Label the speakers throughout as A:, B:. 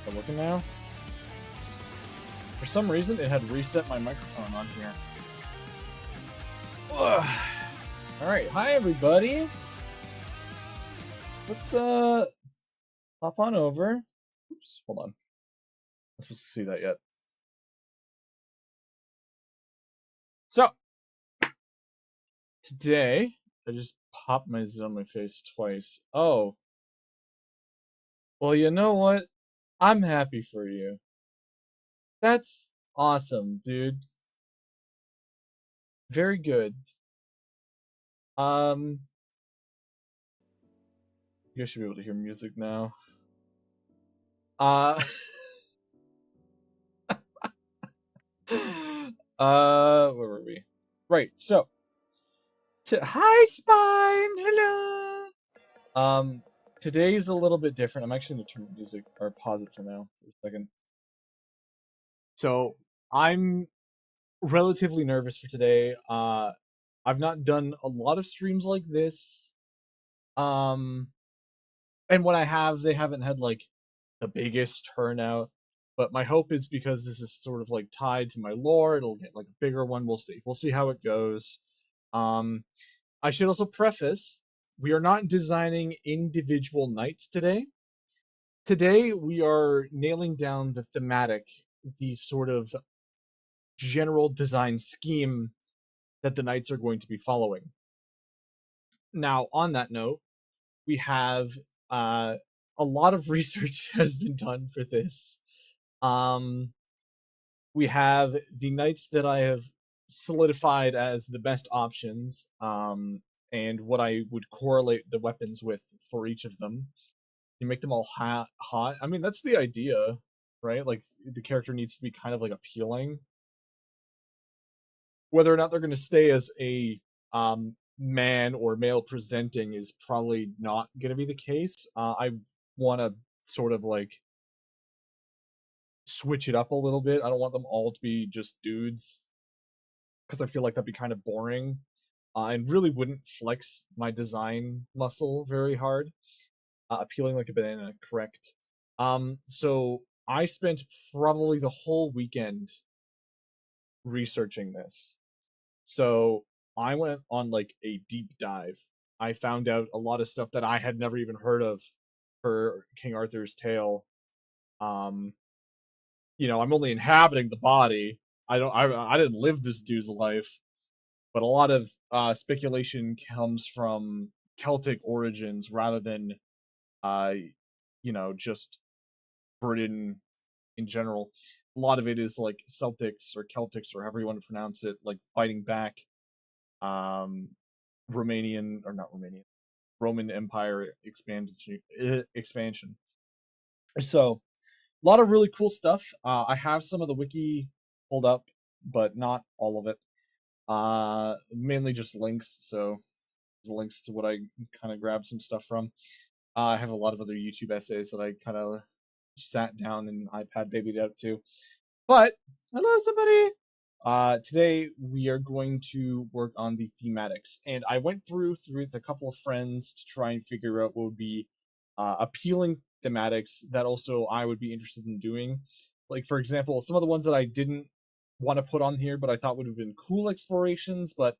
A: Am I looking now? For some reason, it had reset my microphone on here. Ugh. All right, hi everybody. Let's hop on over. Oops, hold on. I'm not supposed to see that yet. So today, I just popped my Z on my face twice. Oh, well, you know what? I'm happy for you. That's awesome, dude. Very good. You guys should be able to hear music now. Where were we? Right, so hi Spine, hello. Today's a little bit different. I'm actually gonna turn the music or pause it for now for a second. So I'm relatively nervous for today. I've not done a lot of streams like this. And when I have, they haven't had like the biggest turnout. But my hope is because this is sort of like tied to my lore, it'll get like a bigger one. We'll see. We'll see how it goes. I should also preface, we are not designing individual knights today. Today, we are nailing down the thematic, the sort of general design scheme that the knights are going to be following. Now, on that note, we have a lot of research has been done for this. We have the knights that I have solidified as the best options, and what I would correlate the weapons with for each of them. You make them all hot. I mean, that's the idea, right? Like, the character needs to be kind of like appealing. Whether or not they're going to stay as a man or male presenting is probably not going to be the case. I want to sort of like switch it up a little bit. I don't want them all to be just dudes because I feel like that'd be kind of boring and really wouldn't flex my design muscle very hard. Appealing like a banana, correct. So I spent probably the whole weekend researching this. So I went on like a deep dive. I found out a lot of stuff that I had never even heard of for King Arthur's tale. I'm only inhabiting the body. I didn't live this dude's life, but a lot of speculation comes from Celtic origins rather than just Britain in general. A lot of it is like Celtics or Celtics or however you want to pronounce it, like fighting back Romanian or not Romanian, Roman Empire expansion. So a lot of really cool stuff. I have some of the wiki pulled up, but not all of it. Mainly just links. So links to what I kind of grabbed some stuff from. I have a lot of other YouTube essays that I kind of sat down and iPad babied out to. But hello, somebody. Today we are going to work on the thematics, and I went through with a couple of friends to try and figure out what would be appealing thematics that also I would be interested in doing. Like, for example, some of the ones that I didn't want to put on here, but I thought would have been cool explorations, but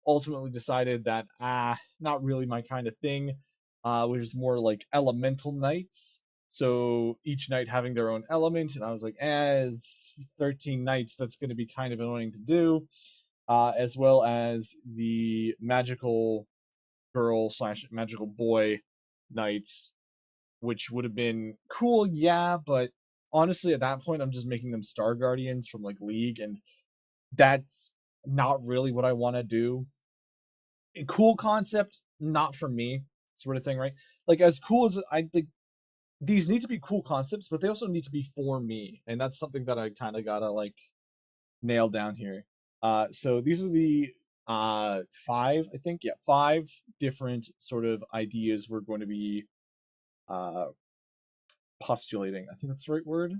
A: ultimately decided that not really my kind of thing. Which is more like elemental knights. So each knight having their own element, and I was like, as 13 knights, that's going to be kind of annoying to do. As well as the magical girl / magical boy knights, which would have been cool, yeah, but honestly, at that point, I'm just making them Star Guardians from like League, and that's not really what I want to do. A cool concept, not for me, sort of thing, right? Like, as cool as I think, these need to be cool concepts, but they also need to be for me, and that's something that I kind of gotta like nail down here. So these are the five, I think, yeah, 5 different sort of ideas we're going to be postulating. I think that's the right word.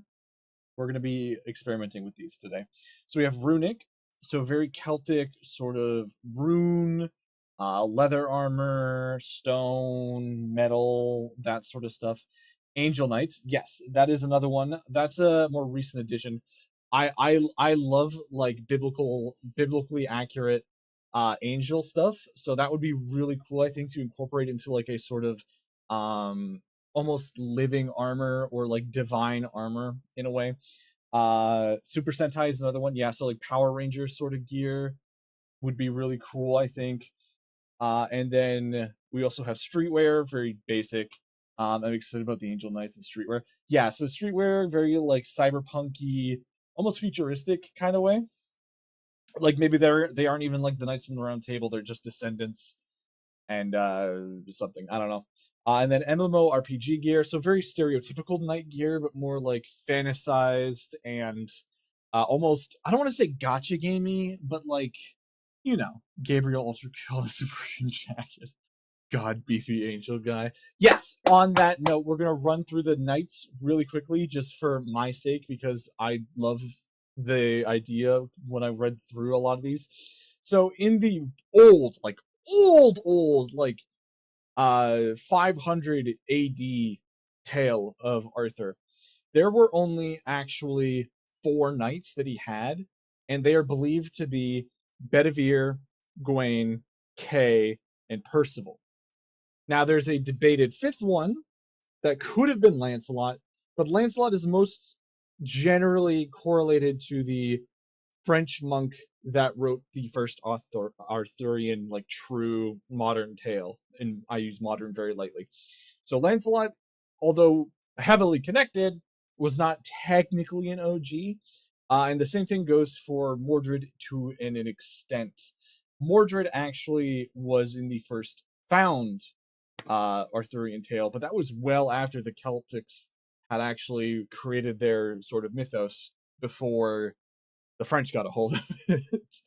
A: We're going to be experimenting with these today. So we have runic, so very Celtic sort of rune, leather armor, stone, metal, that sort of stuff. Angel Knights, yes, that is another one. That's a more recent addition. I love like biblically accurate angel stuff, so that would be really cool, I think, to incorporate into like a sort of um almost living armor or like divine armor in a way. Super Sentai is another one. Yeah, so like Power Rangers sort of gear would be really cool, I think. And then we also have streetwear, very basic. I'm excited about the Angel Knights and streetwear. Yeah, so streetwear, very like cyberpunky, almost futuristic kind of way. Like maybe they aren't even like the Knights from the Round Table; they're just descendants and something, I don't know. And then MMORPG gear, so very stereotypical knight gear, but more like fantasized and almost, I don't want to say gotcha gamey, but like, you know, Gabriel Ultra Kill Supreme Jacket. God, beefy angel guy. Yes, on that note, we're going to run through the knights really quickly just for my sake because I love the idea when I read through a lot of these. So in the old, like 500 AD tale of Arthur, there were only actually 4 knights that he had, and they are believed to be Bedivere, Gawain, Kay, and Percival. Now, there's a debated 5th one that could have been Lancelot, but Lancelot is most generally correlated to the French monk that wrote the first Arthurian, like true modern tale, and I use modern very lightly. So Lancelot, although heavily connected, was not technically an OG, and the same thing goes for Mordred to an extent. Mordred actually was in the first found Arthurian tale, but that was well after the Celtics had actually created their sort of mythos before the French got a hold of it.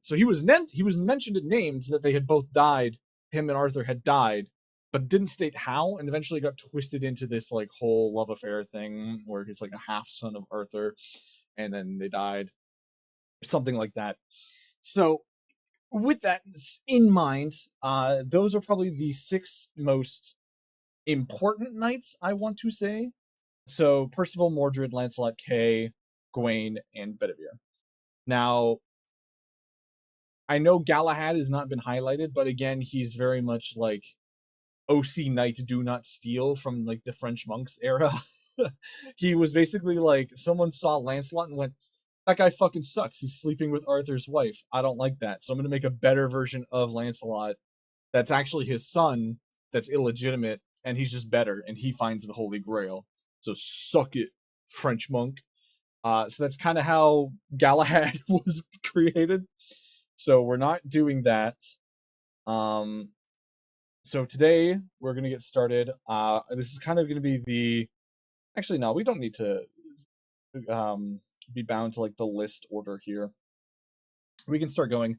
A: So he was mentioned and named that they had both died. Him and Arthur had died, but didn't state how, and eventually got twisted into this like whole love affair thing where he's like a half son of Arthur, and then they died, something like that. So with that in mind, those are probably the 6 most important knights, I want to say. So Percival, Mordred, Lancelot, Kay, Gawain, and Bedivere. Now, I know Galahad has not been highlighted, but again, he's very much like OC Knight Do Not Steal from like the French monks era. He was basically like, someone saw Lancelot and went, that guy fucking sucks. He's sleeping with Arthur's wife. I don't like that. So I'm going to make a better version of Lancelot that's actually his son, that's illegitimate, and he's just better, and he finds the Holy Grail. So suck it, French monk. So that's kind of how Galahad was created. So we're not doing that. So today we're going to get started. This is kind of going to be the... Actually, no, we don't need to be bound to like the list order here. We can start going.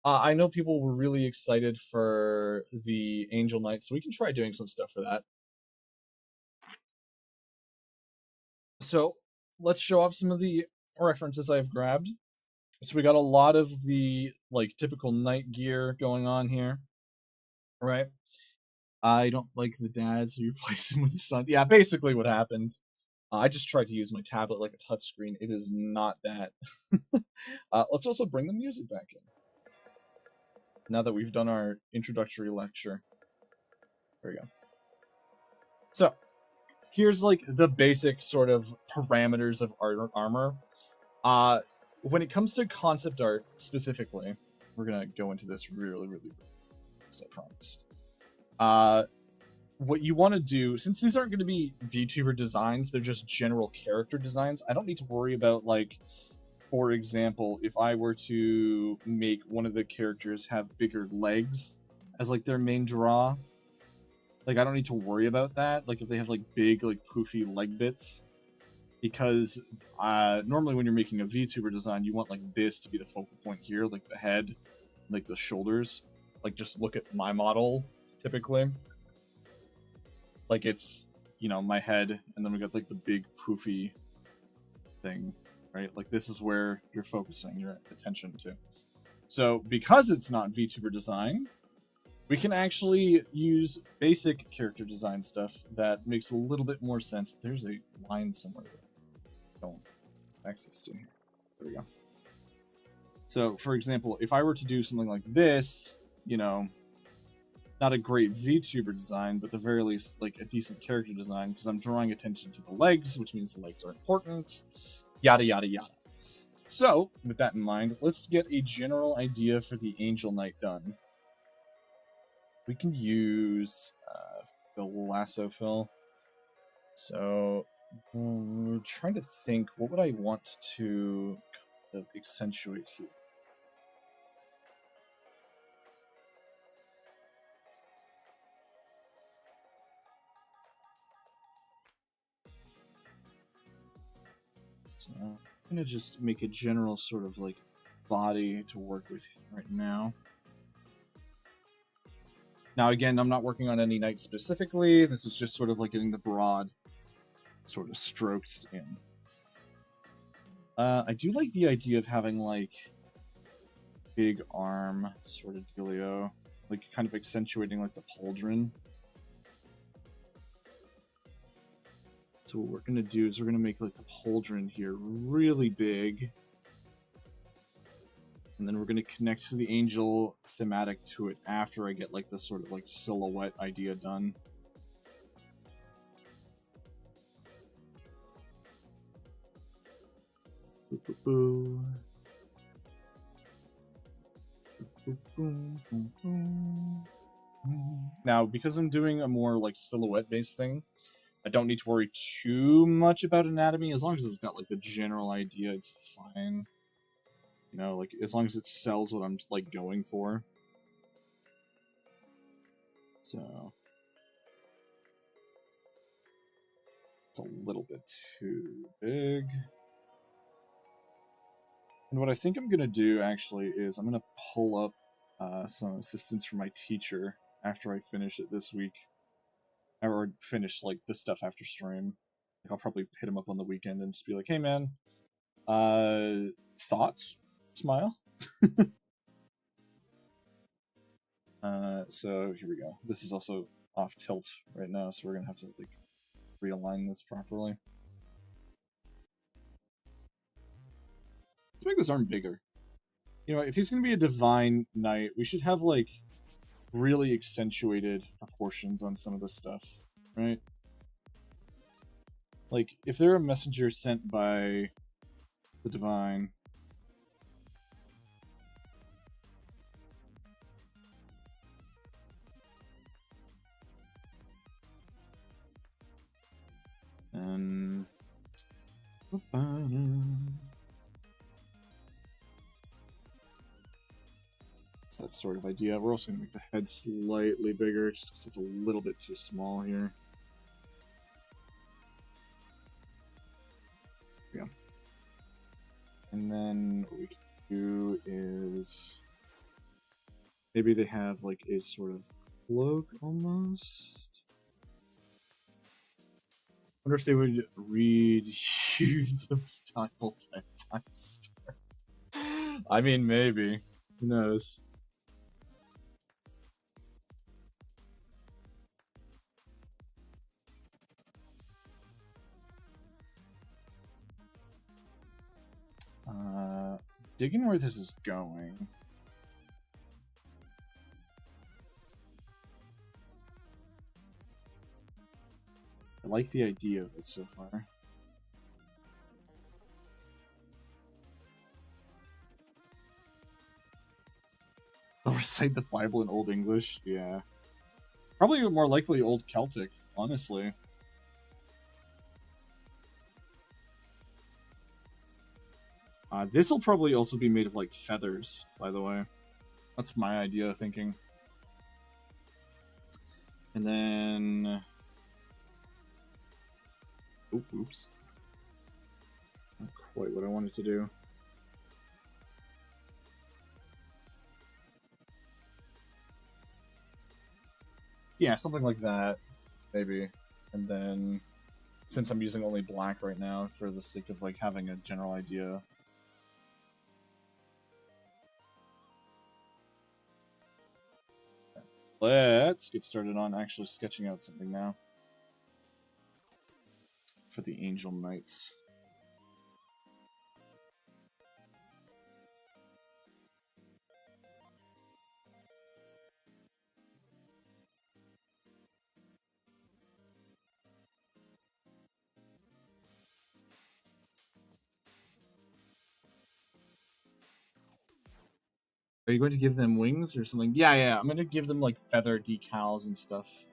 A: I know people were really excited for the Angel Knight, so we can try doing some stuff for that. So let's show off some of the references I've grabbed. So we got a lot of the like typical knight gear going on here, right? I don't like the dad, so you replace him with the son. Yeah, basically what happened. I just tried to use my tablet like a touchscreen. It is not that. Let's also bring the music back in. Now that we've done our introductory lecture. There we go. So, here's like the basic sort of parameters of armor. When it comes to concept art specifically, we're gonna go into this really, really, as I promised. What you want to do, since these aren't going to be VTuber designs, they're just general character designs. I don't need to worry about, like, for example, if I were to make one of the characters have bigger legs as like their main draw, like I don't need to worry about that. Like if they have like big, like poofy leg bits, because normally when you're making a VTuber design, you want like this to be the focal point here, like the head, like the shoulders. Like just look at my model typically. Like it's, you know, my head, and then we got like the big poofy thing, right? Like this is where you're focusing your attention to. So because it's not VTuber design, We can actually use basic character design stuff that makes a little bit more sense. There's a line somewhere that I don't access to here. There we go. So, for example, if I were to do something like this, you know, not a great VTuber design, but at the very least, like a decent character design, because I'm drawing attention to the legs, which means the legs are important, yada, yada, yada. So, with that in mind, let's get a general idea for the Angel Knight done. We can use the lasso fill. So, trying to think, what would I want to kind of accentuate here? So, I'm going to just make a general sort of like body to work with right now. Now, again, I'm not working on any knight specifically. This is just sort of like getting the broad sort of strokes in. I do like the idea of having like big arm sort of dealio, like kind of accentuating like the pauldron. So what we're going to do is we're going to make like the pauldron here really big. And then we're going to connect to the angel thematic to it after I get like this sort of like silhouette idea done. Now, because I'm doing a more like silhouette-based thing, I don't need to worry too much about anatomy. As long as it's got like the general idea, it's fine. You know, like as long as it sells what I'm like going for. So it's a little bit too big. And what I think I'm gonna do actually is I'm gonna pull up some assistance from my teacher after I finish it this week, or finish like this stuff after stream. Like, I'll probably hit him up on the weekend and just be like, "Hey man, thoughts?" Smile. So here we go. This is also off tilt right now, so we're gonna have to like realign this properly. Let's make this arm bigger. You know, if he's gonna be a divine knight, we should have like really accentuated proportions on some of this stuff, right? Like, if they're a messenger sent by the divine, and it's that sort of idea. We're also gonna make the head slightly bigger, just because it's a little bit too small here. Yeah. And then what we can do is maybe they have like a sort of cloak almost. I wonder if they would read you the Bible 10 times. I mean, maybe. Who knows? Digging where this is going. I like the idea of it so far. They'll recite the Bible in Old English? Yeah. Probably more likely Old Celtic, honestly. This will probably also be made of, like, feathers, by the way. That's my idea of thinking. And then... Oops. Not quite what I wanted to do. Yeah, something like that, maybe. And then, since I'm using only black right now, for the sake of, like, having a general idea... let's get started on actually sketching out something now for the Angel Knights. Are you going to give them wings or something? Yeah. I'm going to give them like feather decals and stuff.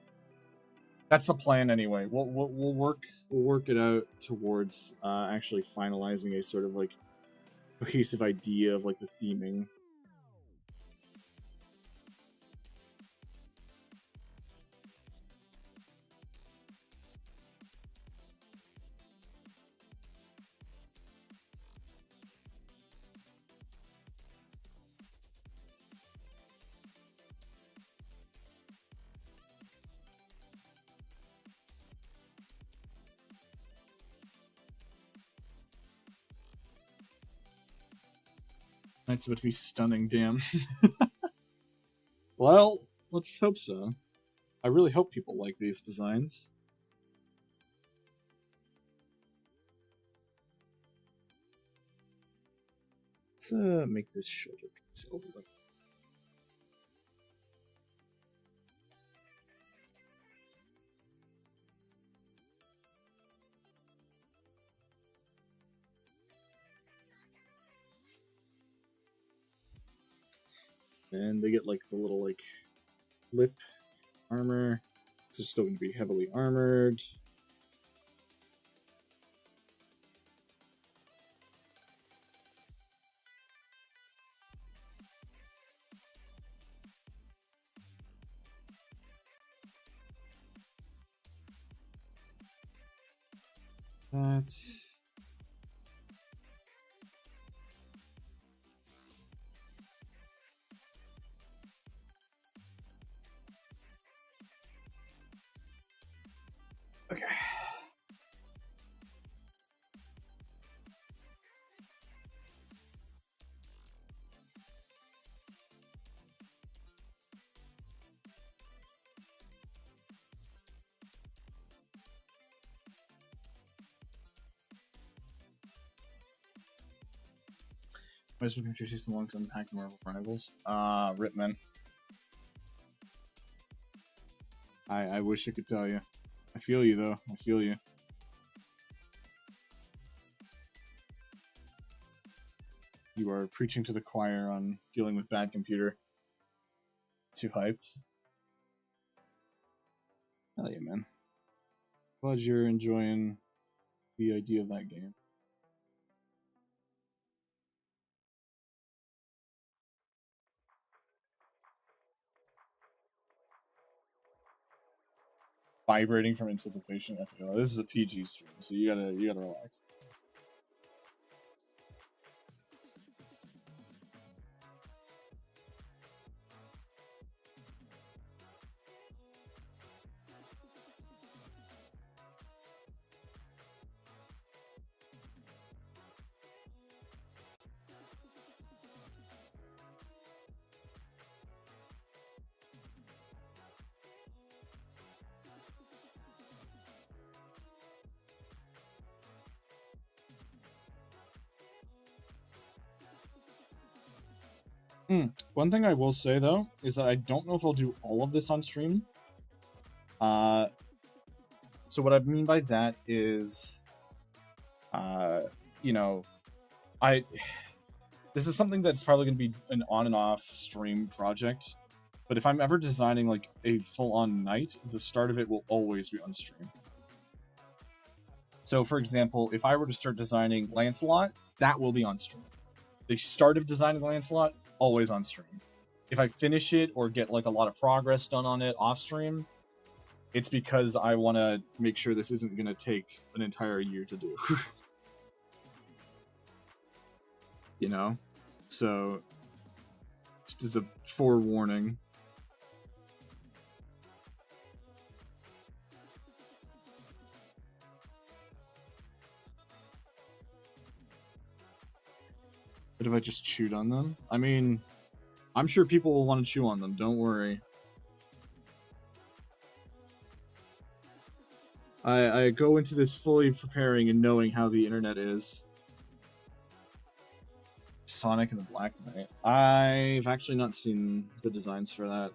A: That's the plan anyway. We'll work it out towards actually finalizing a sort of like cohesive idea of like the theming. It's about to be stunning, damn. Well, let's hope so. I really hope people like these designs. Let's make this shoulder piece over like. And they get like the little like lip armor. It's still going to be heavily armored. That's okay. Most of the country takes long to unpack Marvel Rivals. Ripman. I wish I could tell you. I feel you though. I feel you. You are preaching to the choir on dealing with bad computer. Too hyped. Hell yeah, man. Glad you're enjoying the idea of that game. Vibrating from anticipation. Okay, this is a PG stream, so you gotta relax. One thing I will say though is that I don't know if I'll do all of this on stream. So what I mean by that is, you know, this is something that's probably going to be an on and off stream project. But if I'm ever designing like a full-on night, the start of it will always be on stream. So, for example, if I were to start designing Lancelot, that will be on stream. The start of designing Lancelot, always on stream. If I finish it or get like a lot of progress done on it off stream, it's because I want to make sure this isn't going to take an entire year to do. You know? So, just as a forewarning. But if I just chewed on them? I mean, I'm sure people will want to chew on them, don't worry. I go into this fully preparing and knowing how the internet is. Sonic and the Black Knight. I've actually not seen the designs for that.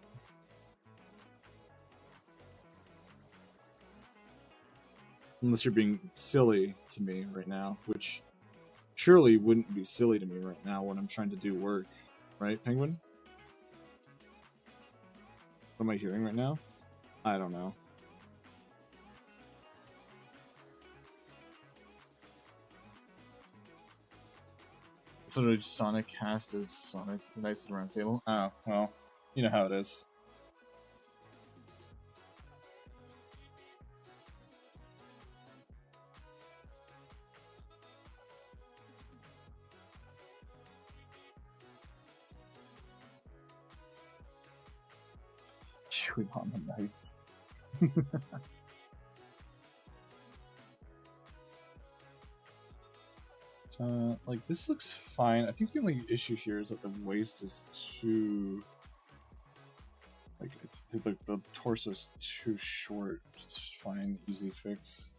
A: Unless you're being silly to me right now, which surely wouldn't be silly to me right now when I'm trying to do work. Right, Penguin? What am I hearing right now? I don't know. So did Sonic cast as Sonic Knights of the Round Table? Oh, well, you know how it is. Chewing on the Knights. Like, this looks fine. I think the only issue here is that the waist is too... Like, it's the torso's too short, which is fine, easy fix.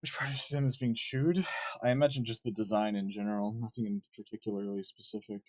A: Which part of them is being chewed? I imagine just the design in general, nothing in particularly specific.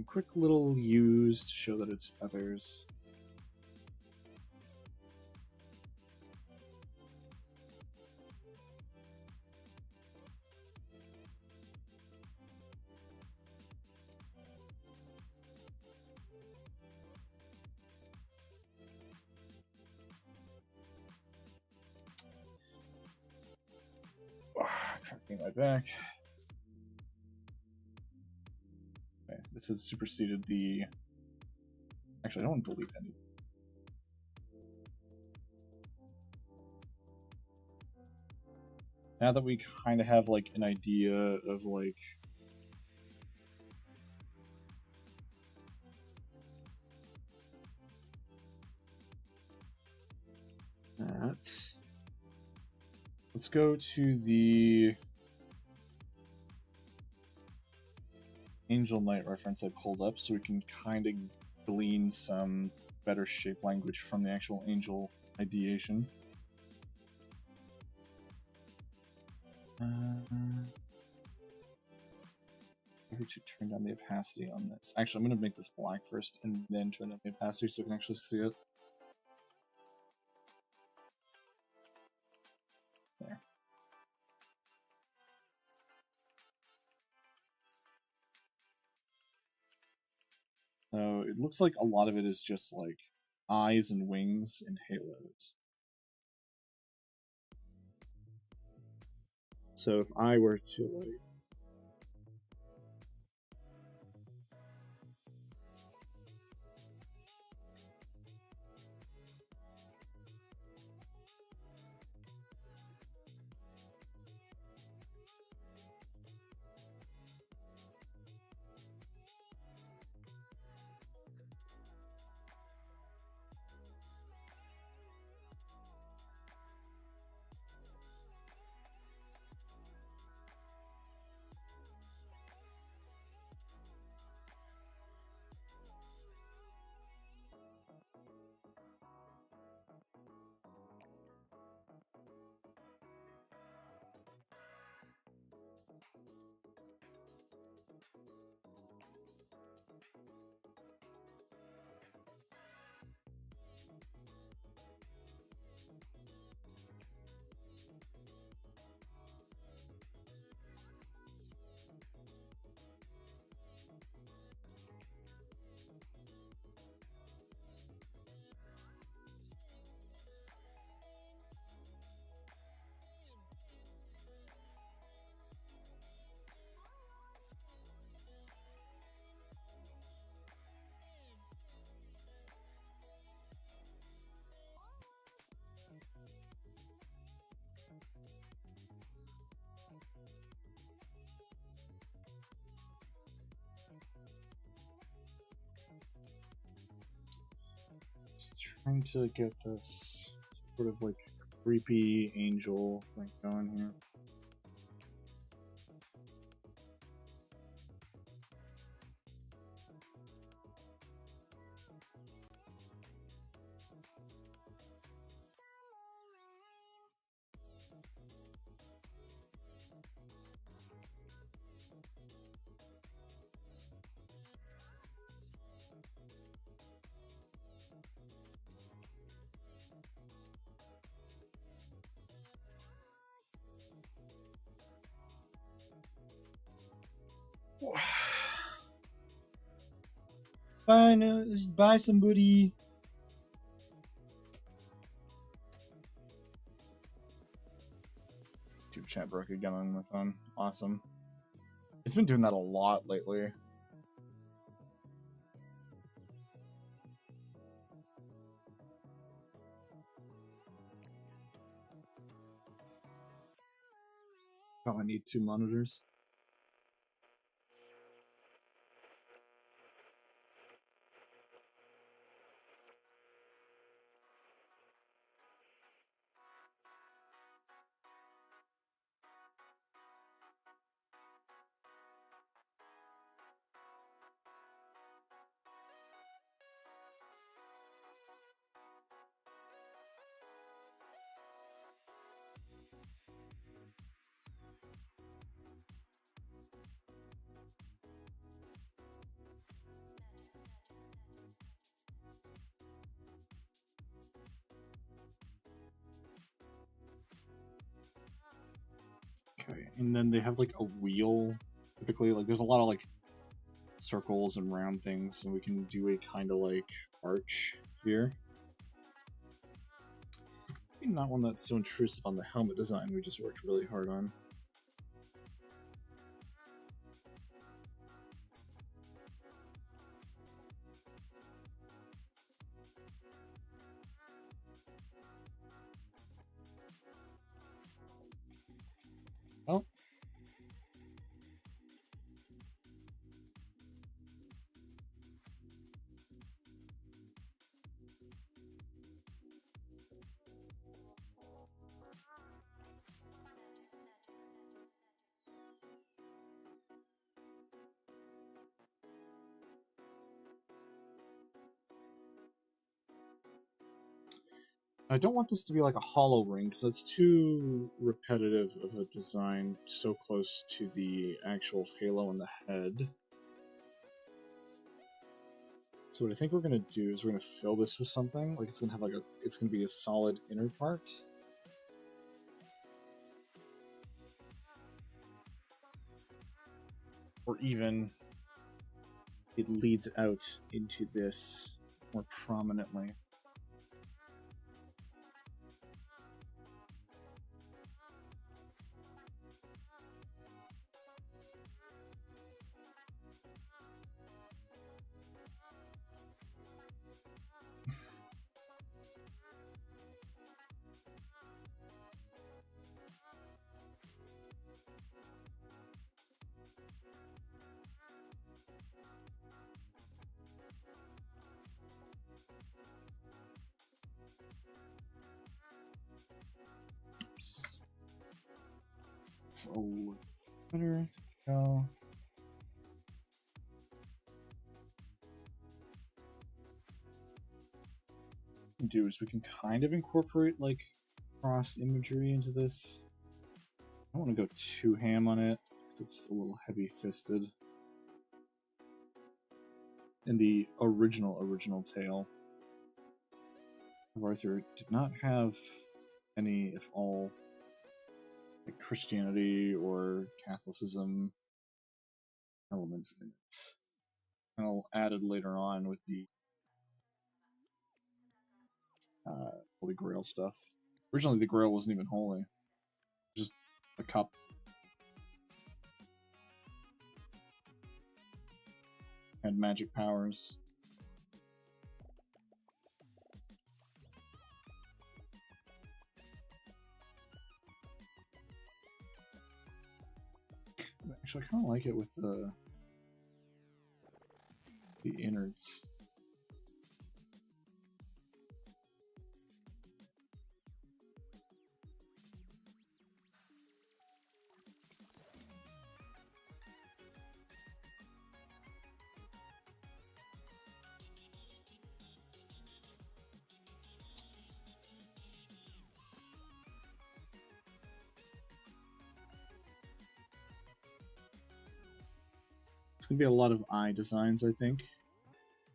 A: Quick little use to show that it's feathers. Tracking my back. Okay, this has superseded the... Actually, I don't want to delete anything. Now that we kind of have, like, an idea of, like... that... Let's go to the Angel Knight reference I pulled up so we can kind of glean some better shape language from the actual Angel ideation. Maybe to turn down the opacity on this. Actually, I'm going to make this black first and then turn down the opacity so we can actually see it. There. So it looks like a lot of it is just like eyes and wings and halos. So if I were to like Trying to get this sort of like creepy angel thing going here. Buy somebody. YouTube chat broke again on my phone. Awesome. It's been doing that a lot lately. Oh, I need 2 monitors. Okay, and then they have like a wheel. Typically, like there's a lot of like circles and round things, and we can do a kind of like arch here. Maybe not one that's so intrusive on the helmet design we just worked really hard on. Oh. I don't want this to be like a hollow ring because that's too repetitive of a design so close to the actual halo in the head. So what I think we're gonna do is we're gonna fill this with something. Like it's gonna have like it's gonna be a solid inner part. Or even it leads out into this more prominently. Oops. It's a little better. There we go. Do is we can kind of incorporate like cross imagery into this. I don't want to go too ham on it because it's a little heavy-fisted. In the original tale of Arthur did not have any, if all, like Christianity or Catholicism elements in it. And I'll added later on with the Holy Grail stuff. Originally, the Grail wasn't even holy; just a cup. Had magic powers. Actually, I kind of like it with the innards. It's going to be a lot of eye designs, I think.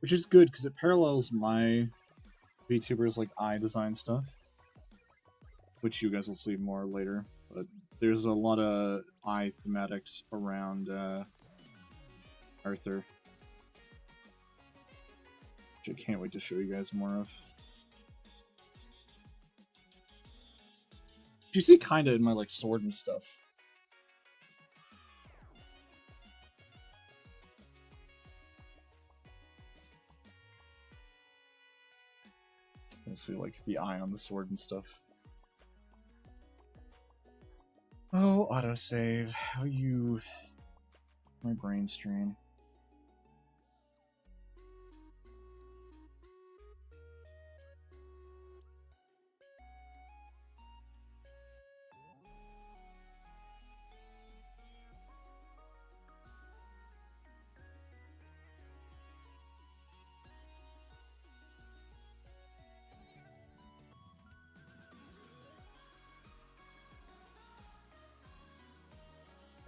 A: Which is good, because it parallels my VTubers like eye design stuff. Which you guys will see more later. But there's a lot of eye thematics around Arthur. Which I can't wait to show you guys more of. You see kinda in my like sword and stuff. You'll see like the eye on the sword and stuff. Oh, autosave. How you... My brain strain.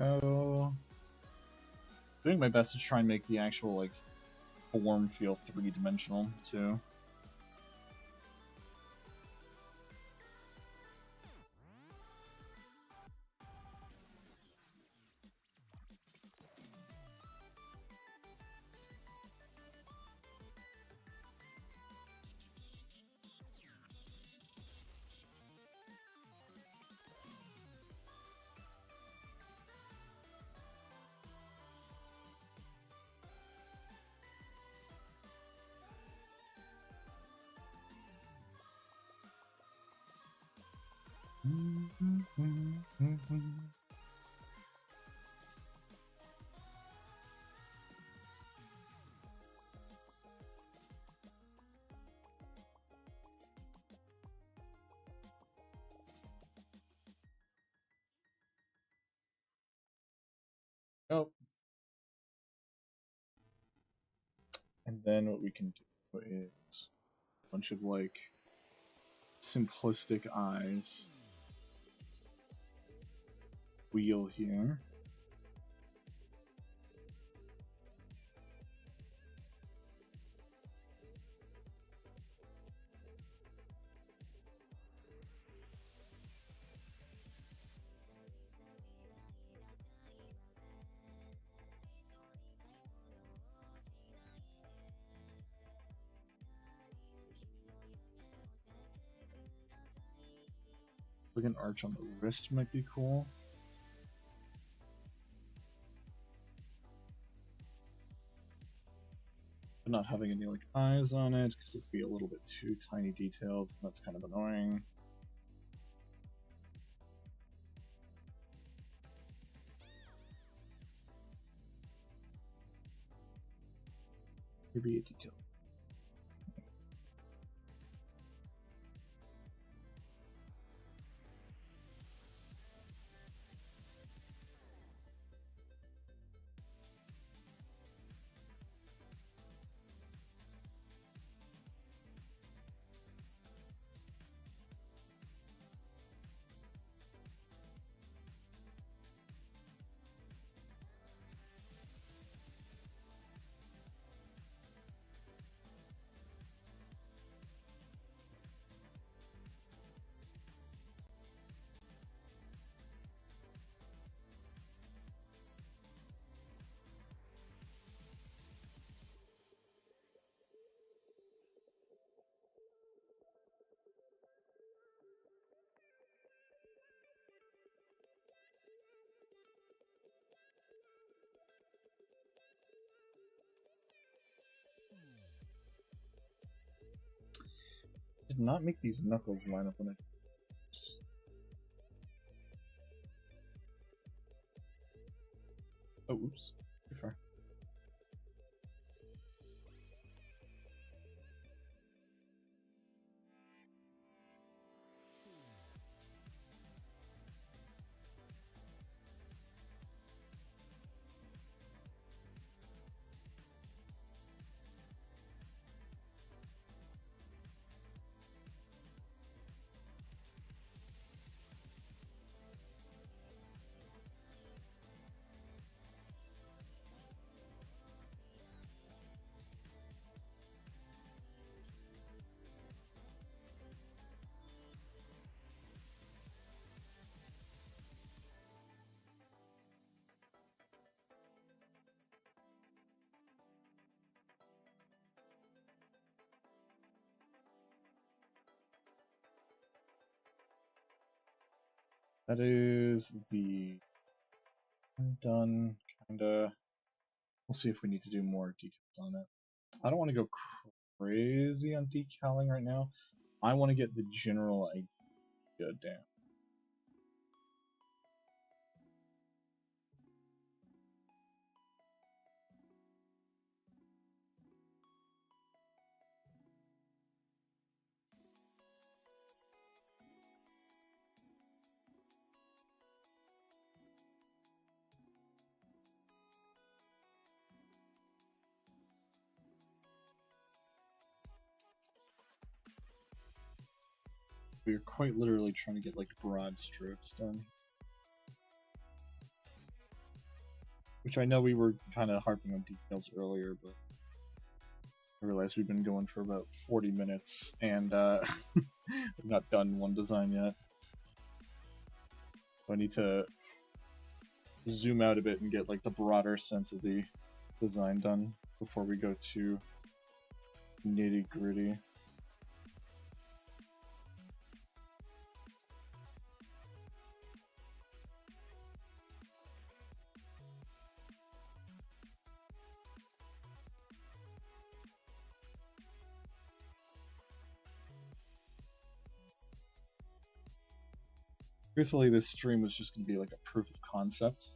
A: Oh, doing my best to try and make the actual like form feel three-dimensional too. Oh. And then what we can do is a bunch of like simplistic eyes. Wheel here. Like an arch on the wrist might be cool. But not having any like eyes on it because it'd be a little bit too tiny detailed. That's kind of annoying. Maybe a detail. Did not make these knuckles line up when I... Oh, oops. Too far. That is the done, kinda. We'll see if we need to do more details on it. I don't want to go crazy on decaling right now. I want to get the general idea down. We're quite literally trying to get like broad strokes done. Which I know we were kind of harping on details earlier, but I realized we've been going for about 40 minutes and we've not done one design yet. So I need to zoom out a bit and get like the broader sense of the design done before we go to nitty-gritty. Truthfully, this stream was just going to be like a proof of concept.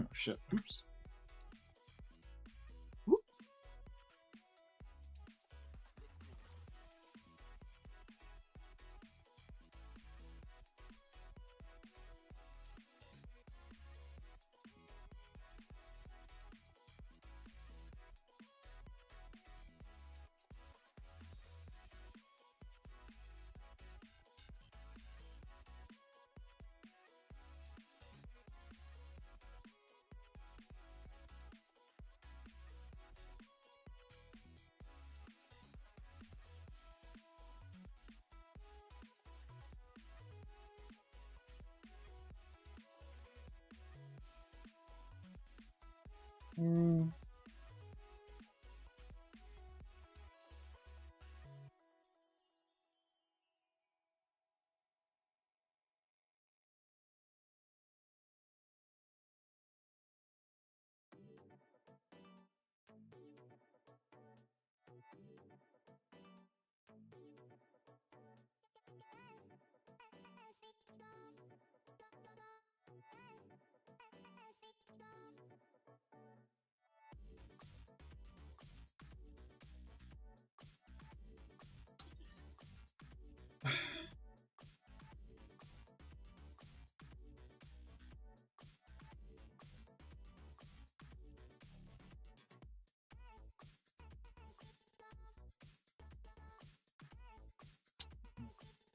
A: Oh shit, oops. Whoop.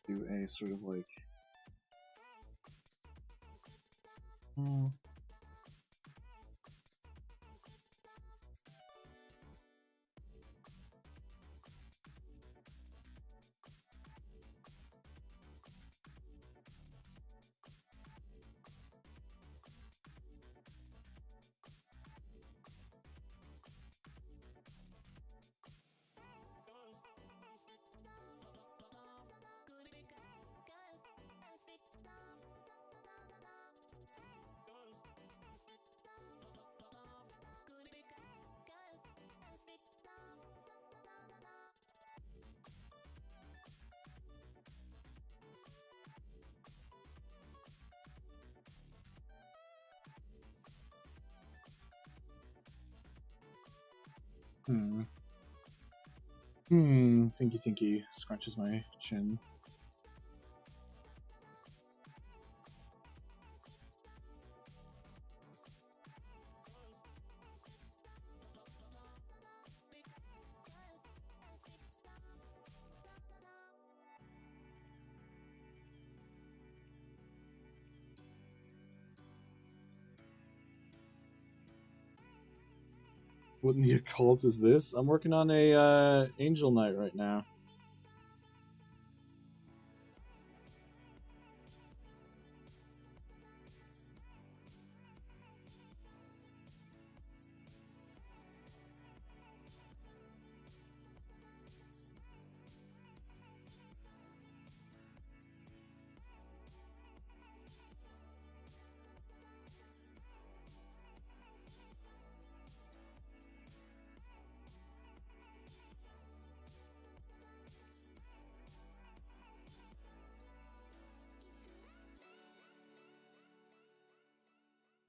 A: Do a sort of like Thinky thinky scratches my chin. What in the occult is this? I'm working on a Angel Knight right now.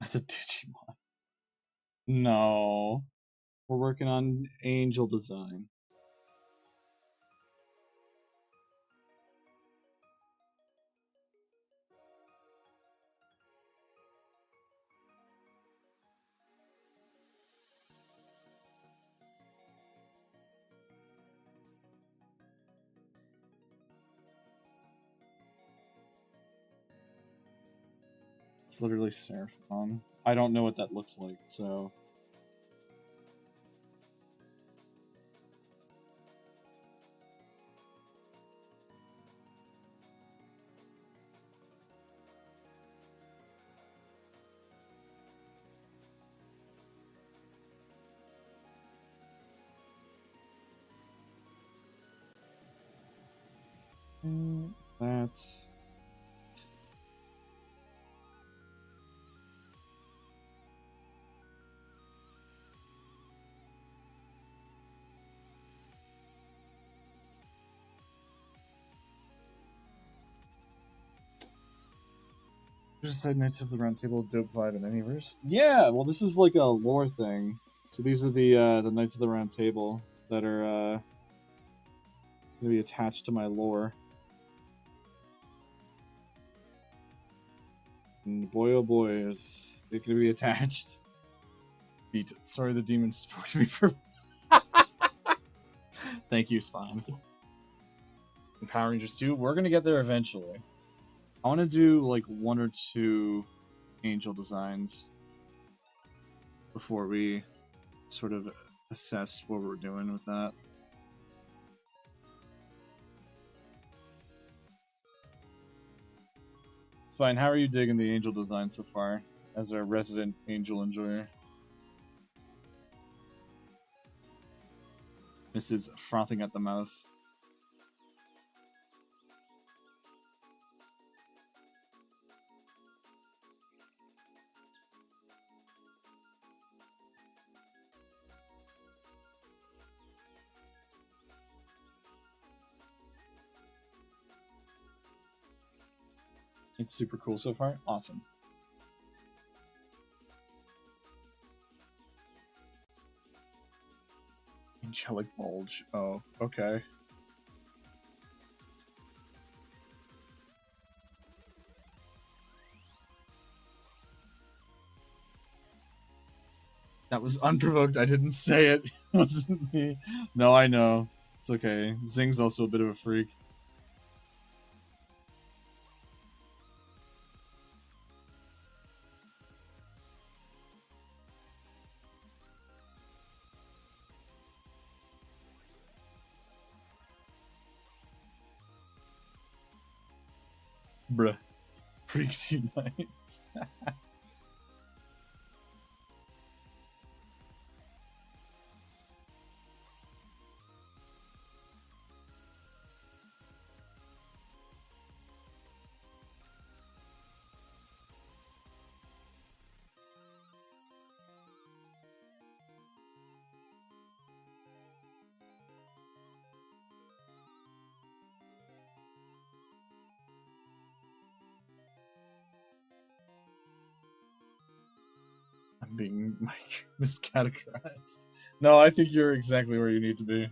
A: That's a Digimon. No. We're working on Angel design. It's literally Seraphon. I don't know what that looks like, so... That... Just said Knights of the Round Table, dope vibe in any verse. Yeah, well, this is like a lore thing. So these are the Knights of the Round Table that are gonna be attached to my lore. And boy, oh boy, is it gonna be attached. Beat. Sorry, the demon spoke to me for. Thank you, Spawn. And Power Rangers 2, we're gonna get there eventually. I want to do like 1 or 2 angel designs before we sort of assess what we're doing with that. Spine, how are you digging the angel design so far as our resident angel enjoyer? This is frothing at the mouth. It's super cool so far. Awesome. Angelic bulge. Oh, okay. That was unprovoked. I didn't say it. It wasn't me. No, I know. It's okay. Zing's also a bit of a freak. Bruh. Freaks unite. being miscategorized. No, I think you're exactly where you need to be.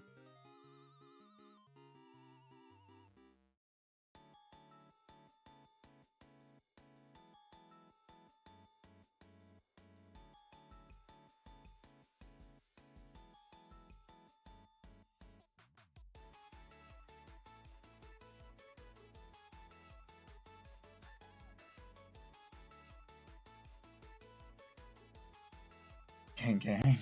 A: Gang gang.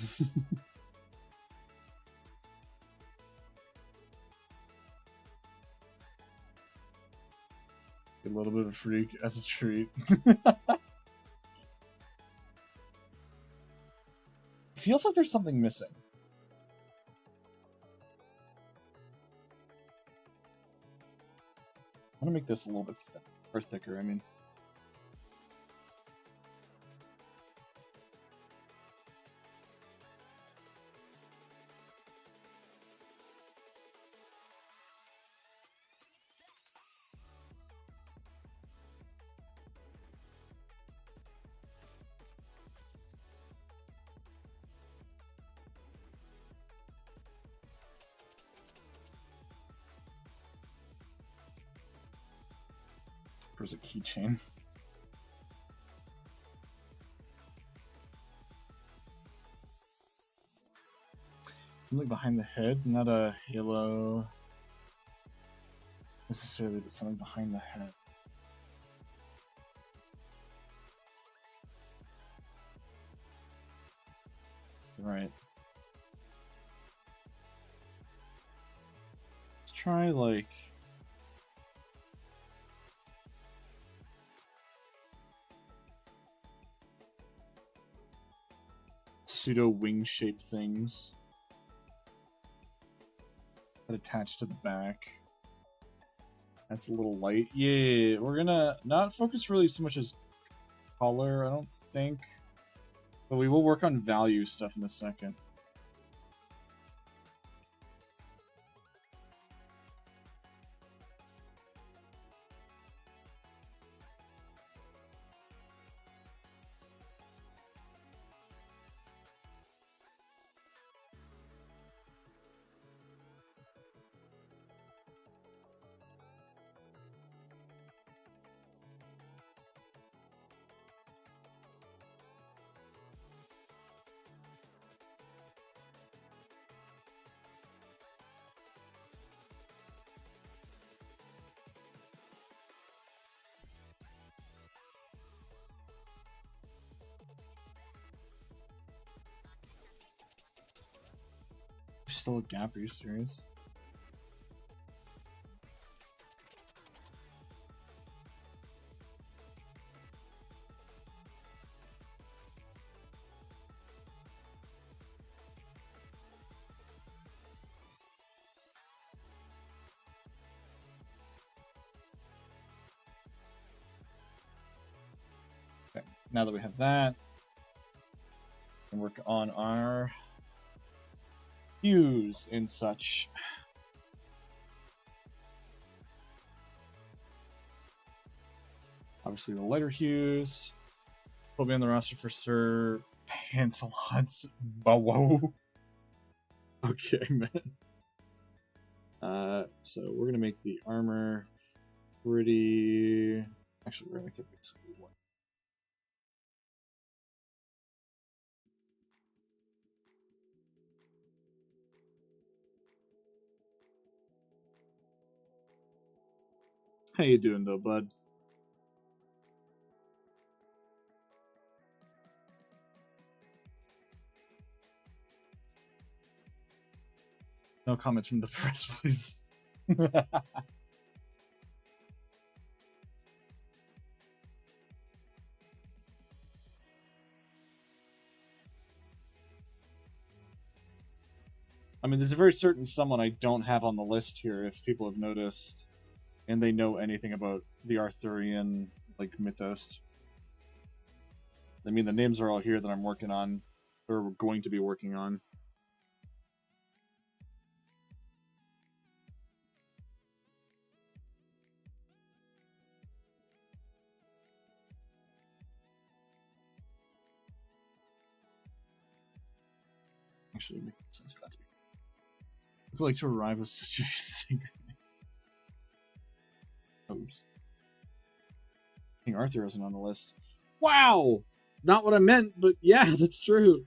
A: A little bit of a freak as a treat. Feels like there's something missing. I'm gonna make this a little bit thicker, I mean. There's a keychain. Something behind the head, not a halo necessarily, but something behind the head. Right. Let's try like pseudo wing shaped things that attach to the back. That's a little light. Yeah, we're gonna not focus really so much as color, I don't think. But we will work on value stuff in a second. There's still a gap, are you serious? Okay, now that we have that, we can work on our hues and such. Obviously the lighter hues will be on the roster for Sir Pancelot's Bowo. Okay, man. So we're gonna make the armor pretty. Actually, we're gonna make it basically white. How you doing, though, bud? No comments from the press, please. I mean, there's a very certain someone I don't have on the list here, if people have noticed, and they know anything about the Arthurian, like, mythos. I mean, the names are all here that I'm working on, or going to be working on. Actually, it makes sense for that to be. It's like to arrive with such a singer. Oops. King Arthur isn't on the list. Wow! Not what I meant, but yeah, that's true.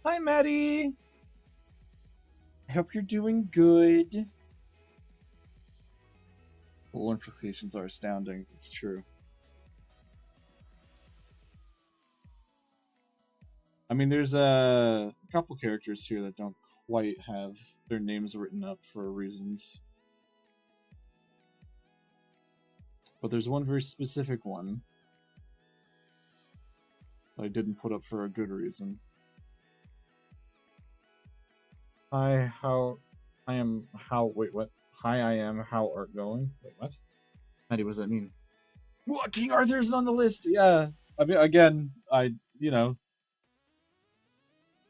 A: Hi, Maddie. I hope you're doing good. The implications are astounding. It's true. I mean, there's a couple characters here that don't quite have their names written up for reasons. But there's one very specific one that I didn't put up for a good reason. Hi, how... I am how... Wait, what? Hi, I am how art going? Wait, what? Maddie, what does that mean? What? King Arthur's on the list! Yeah. I mean, again, you know...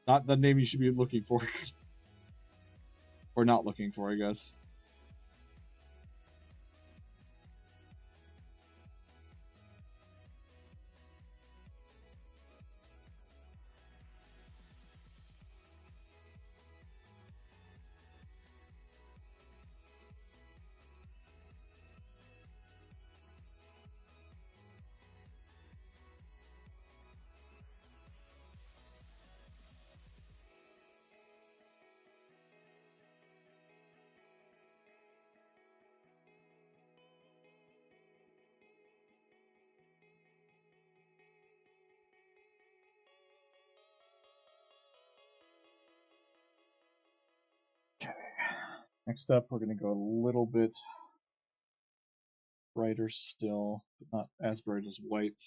A: Not the name you should be looking for. Or not looking for, I guess. Okay. Next up, we're going to go a little bit brighter still, but not as bright as white.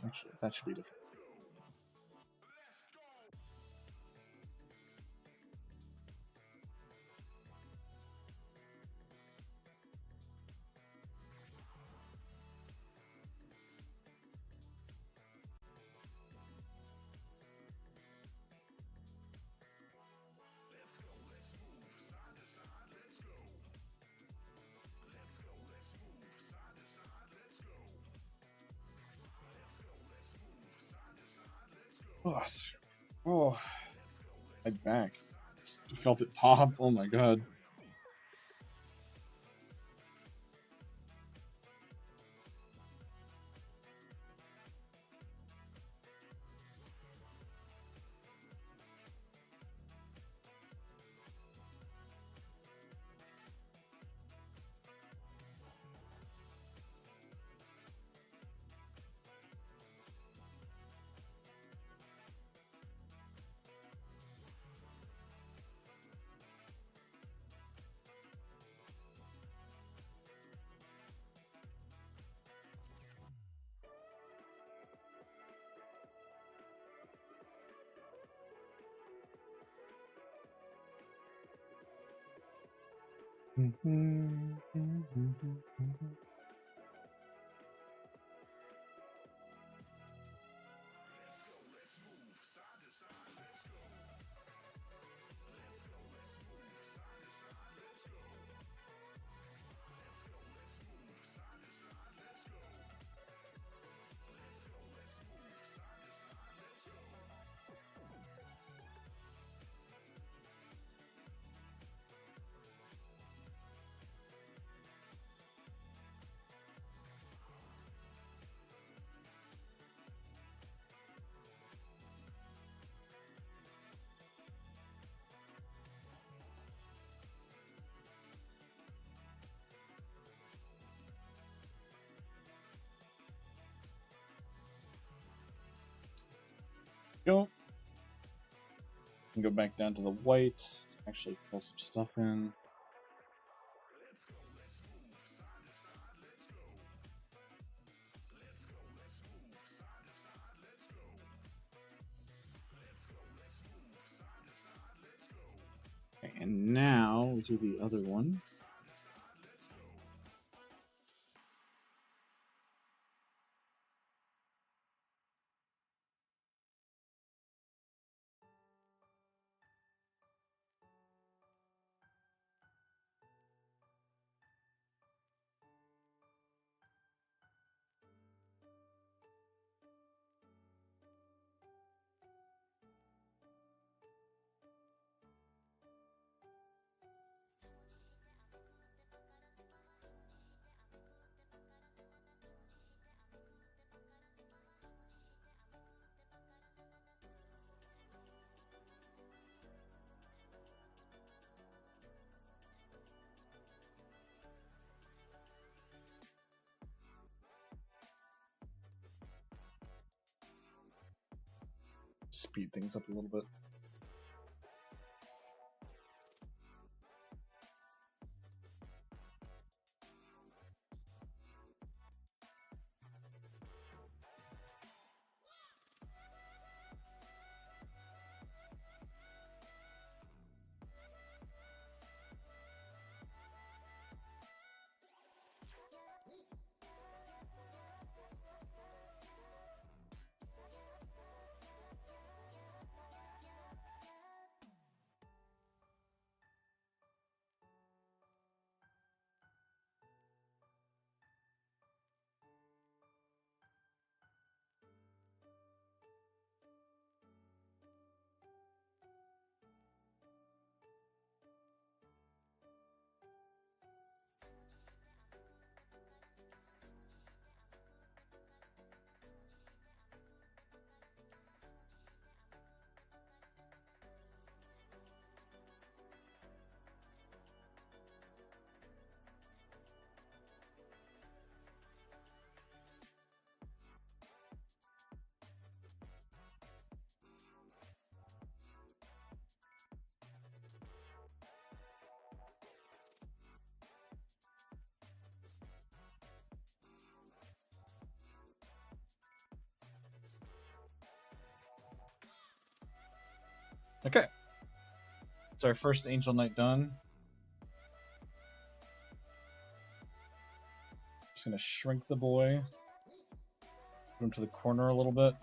A: Actually, that should be different. Oh, my back. Just felt it pop. Oh my god. Go. And go back down to the white to actually fill some stuff in. And now we'll do the other one. Speed things up a little bit. Okay. It's our first Angel Knight done. Just gonna shrink the boy. Put him to the corner a little bit.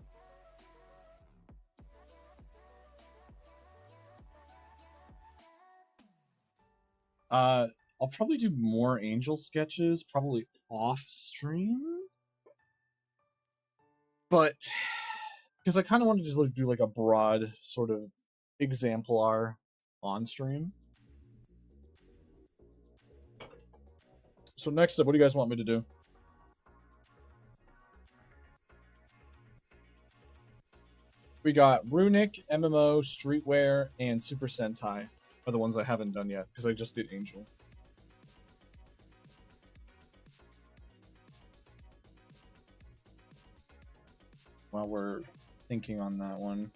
A: I'll probably do more angel sketches, probably off stream. But because I kind of want to just do like a broad sort of exemplar on stream. So next up, what do you guys want me to do? We got Runic, MMO, Streetwear, and Super Sentai are the ones I haven't done yet because I just did Angel. While we're thinking on that one,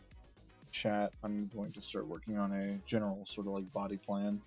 A: chat, I'm going to start working on a general sort of like body plan.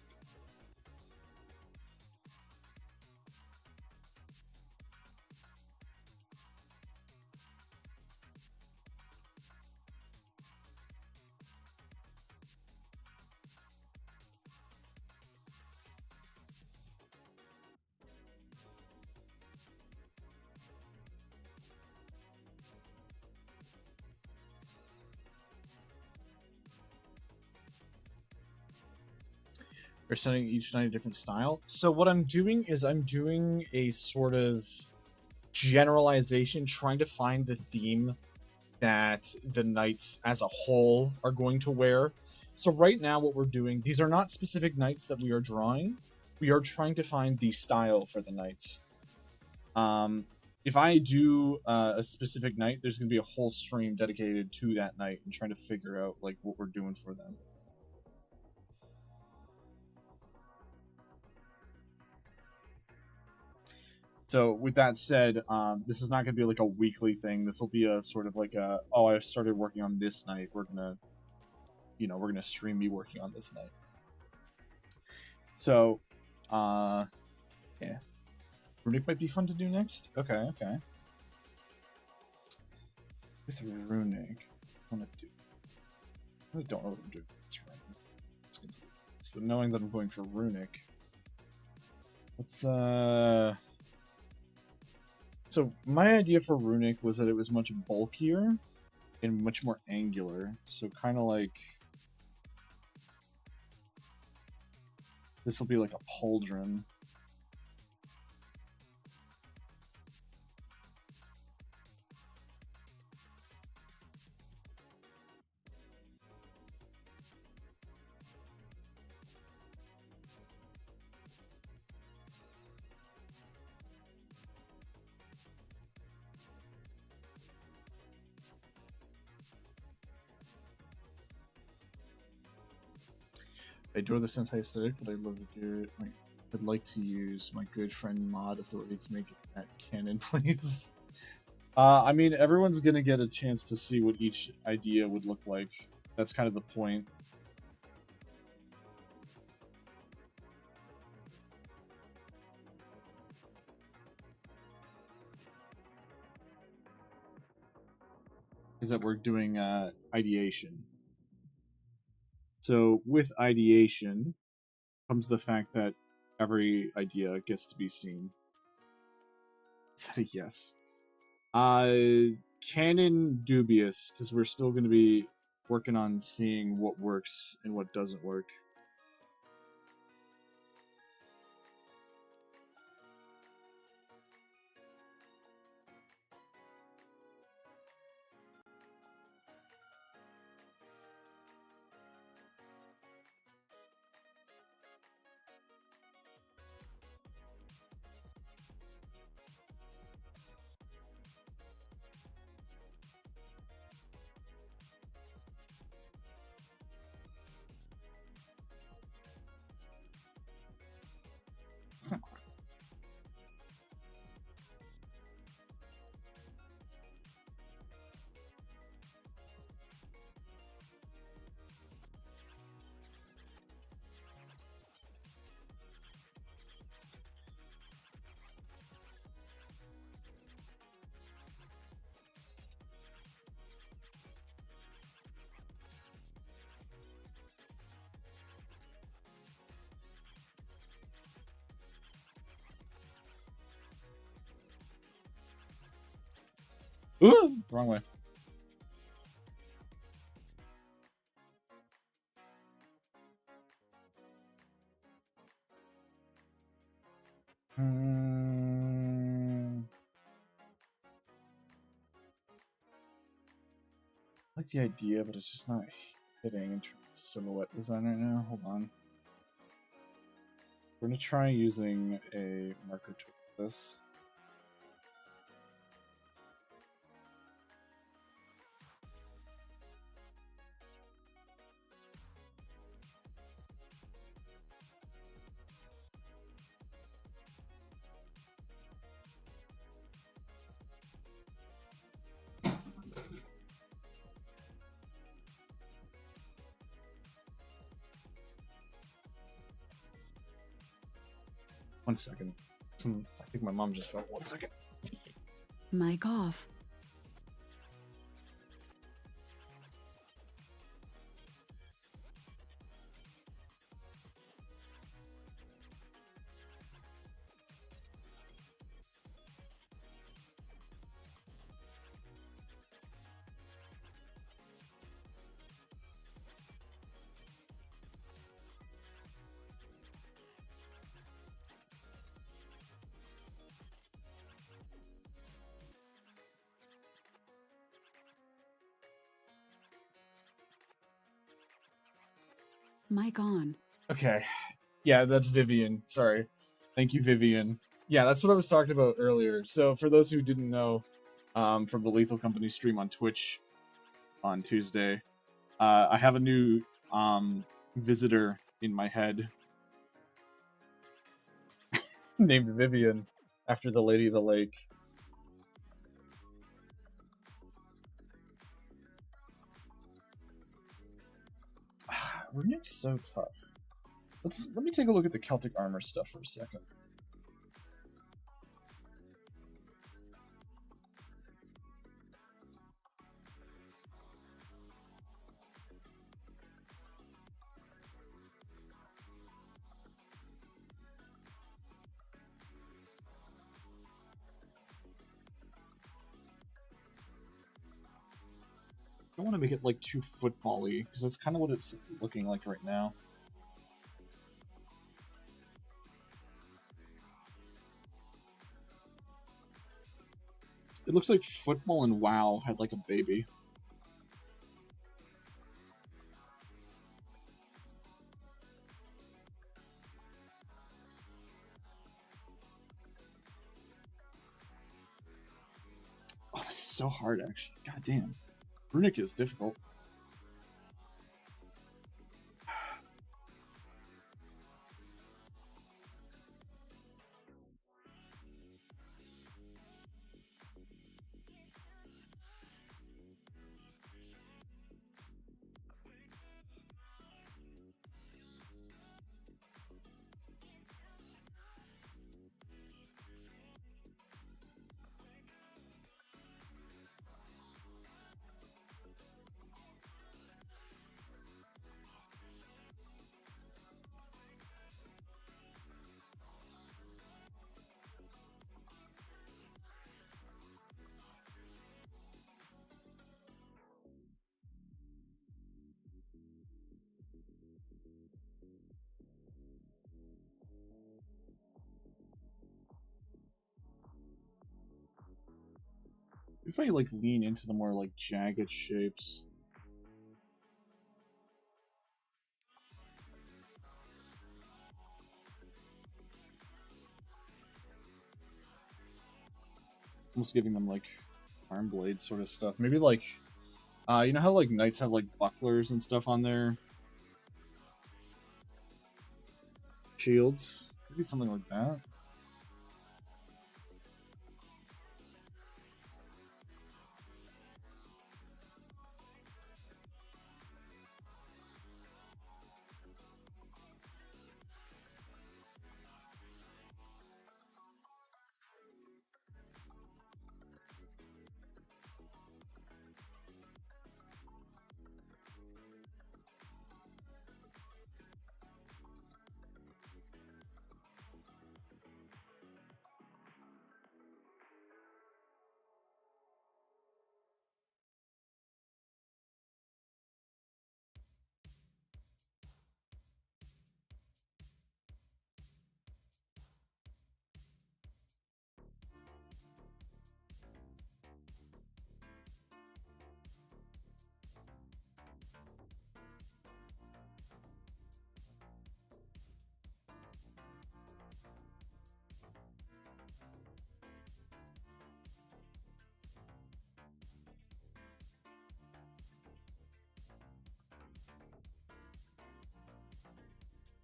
A: We're sending each night a different style. So what I'm doing is I'm doing a sort of generalization, trying to find the theme that the knights as a whole are going to wear. So right now what we're doing, these are not specific knights that we are drawing. We are trying to find the style for the knights. If I do a specific knight, there's going to be a whole stream dedicated to that knight and trying to figure out like what we're doing for them. So with that said, this is not going to be like a weekly thing. This will be a sort of like a, oh, I started working on this night. We're going to stream me working on this night. So, yeah. Runic might be fun to do next. Okay, okay. With Runic, I want to do, I really don't know what I'm doing. It's right. I'm just going to do this. but knowing that I'm going for runic, let's So my idea for runic was that it was much bulkier and much more angular. So kind of like this will be like a pauldron. I adore this anti-aesthetic, but I'd love to do it. I'd like to use my good friend Mod Authority to make it that canon, please. I mean, everyone's gonna get a chance to see what each idea would look like. That's kind of the point. Is that we're doing ideation. So with ideation comes the fact that every idea gets to be seen. Is that a yes? Canon dubious, because we're still going to be working on seeing what works and what doesn't work. It's not quite. Ooh, wrong way. I like the idea, but it's just not hitting in terms of silhouette design right now. Hold on. We're going to try using a marker tool for this. One second. I think my mom just fell. 1 second.
B: Mic off. Mic on.
A: Okay. Yeah, that's Vivian. Sorry. Thank you, Vivian. Yeah, that's what I was talking about earlier. So for those who didn't know, from the Lethal Company stream on Twitch on Tuesday, I have a new visitor in my head named Vivian after the Lady of the Lake. Runic's so tough. Let me take a look at the Celtic armor stuff for a second. don't want to make it like too football-y, because that's kind of what it's looking like right now. It looks like football and WoW had like a baby. Oh, this is so hard, actually. God damn. Runic is difficult. If I like lean into the more like jagged shapes. Almost giving them like arm blade sort of stuff. Maybe like you know how like knights have like bucklers and stuff on their shields? Maybe something like that.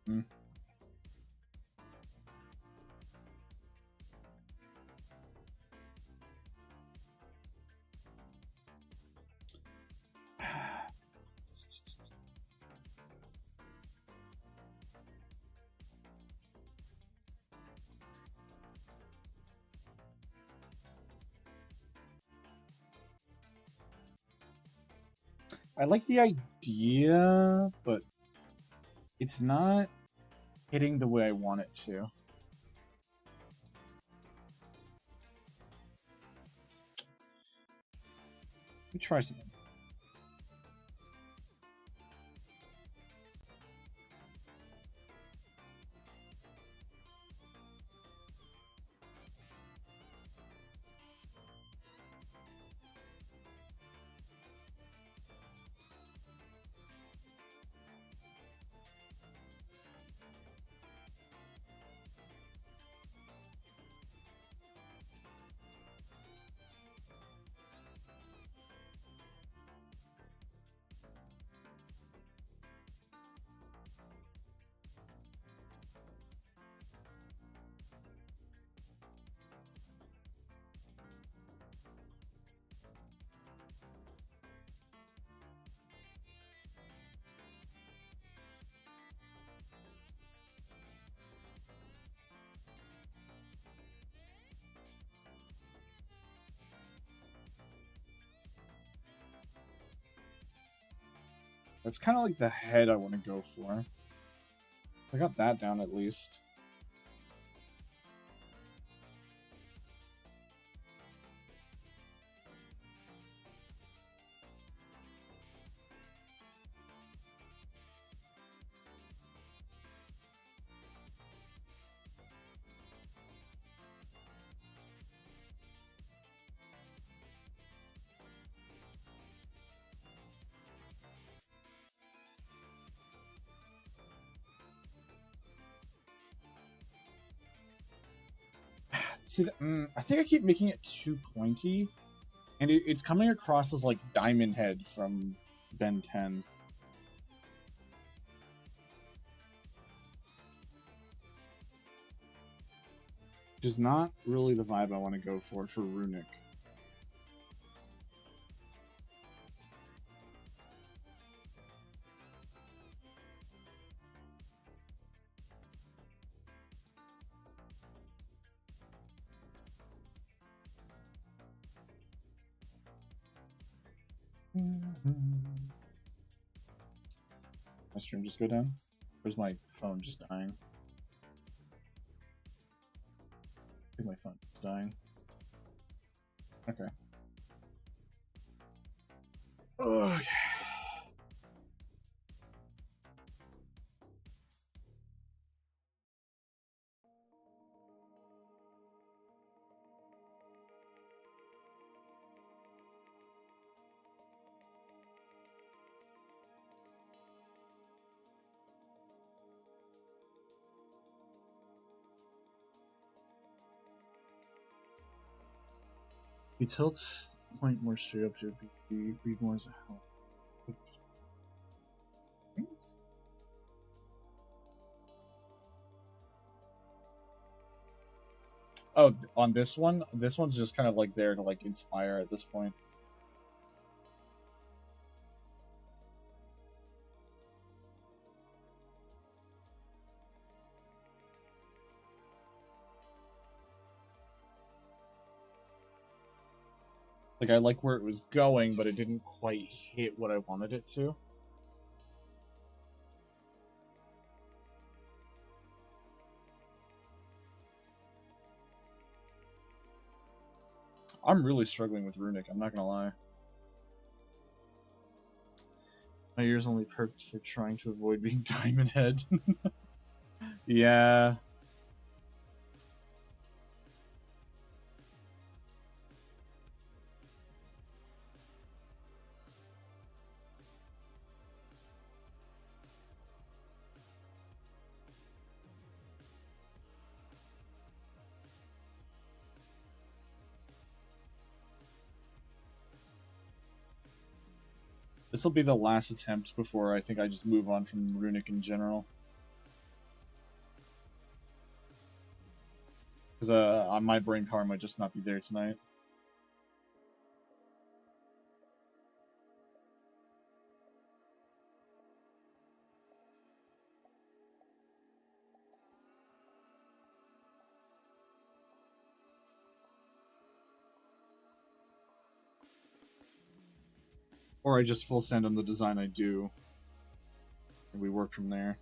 A: Hmm. I like the idea, but it's not hitting the way I want it to. Let me try something. That's kind of like the head I want to go for. I got that down at least. See, I think I keep making it too pointy, and it's coming across as like Diamond Head from Ben 10. Which is not really the vibe I want to go for Runic. My stream just go down? Where's my phone just dying? I think my phone is dying. Okay. Okay. He tilts the point more straight up to be more as a help. Oh, on this one's just kind of like there to like inspire at this point. Like, I like where it was going, but it didn't quite hit what I wanted it to. I'm really struggling with Runic, I'm not gonna lie. My ears only perked for trying to avoid being Diamond Head. Yeah. This will be the last attempt before I think I just move on from Runic in general. Because my brain power might just not be there tonight. Or I just full send on the design I do, and we work from there.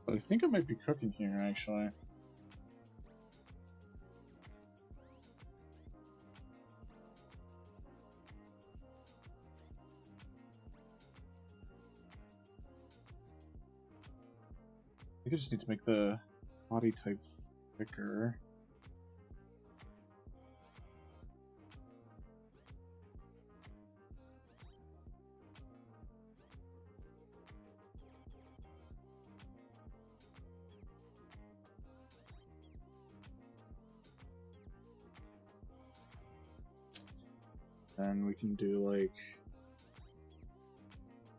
A: But I think I might be cooking here, actually. I think I just need to make the body type thicker. Then we can do like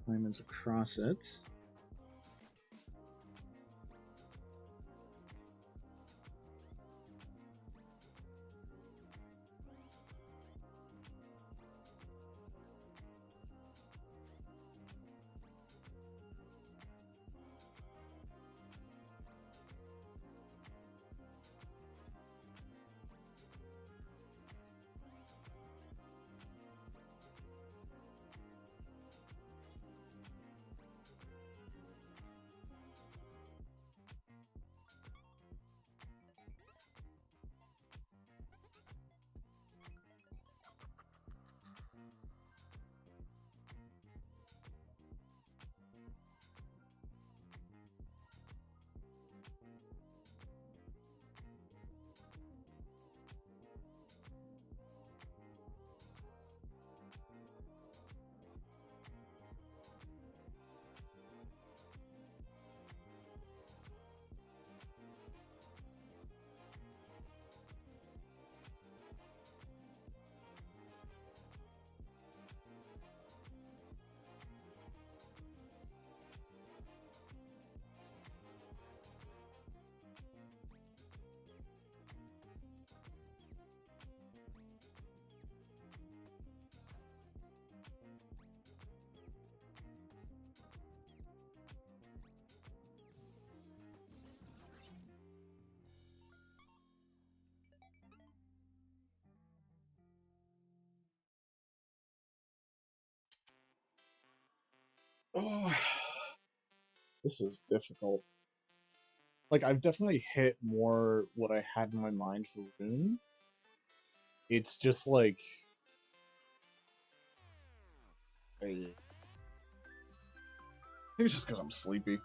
A: diamonds across it. Oh, this is difficult. Like, I've definitely hit more what I had in my mind for Rune. It's just like... I think it's just because I'm sleepy.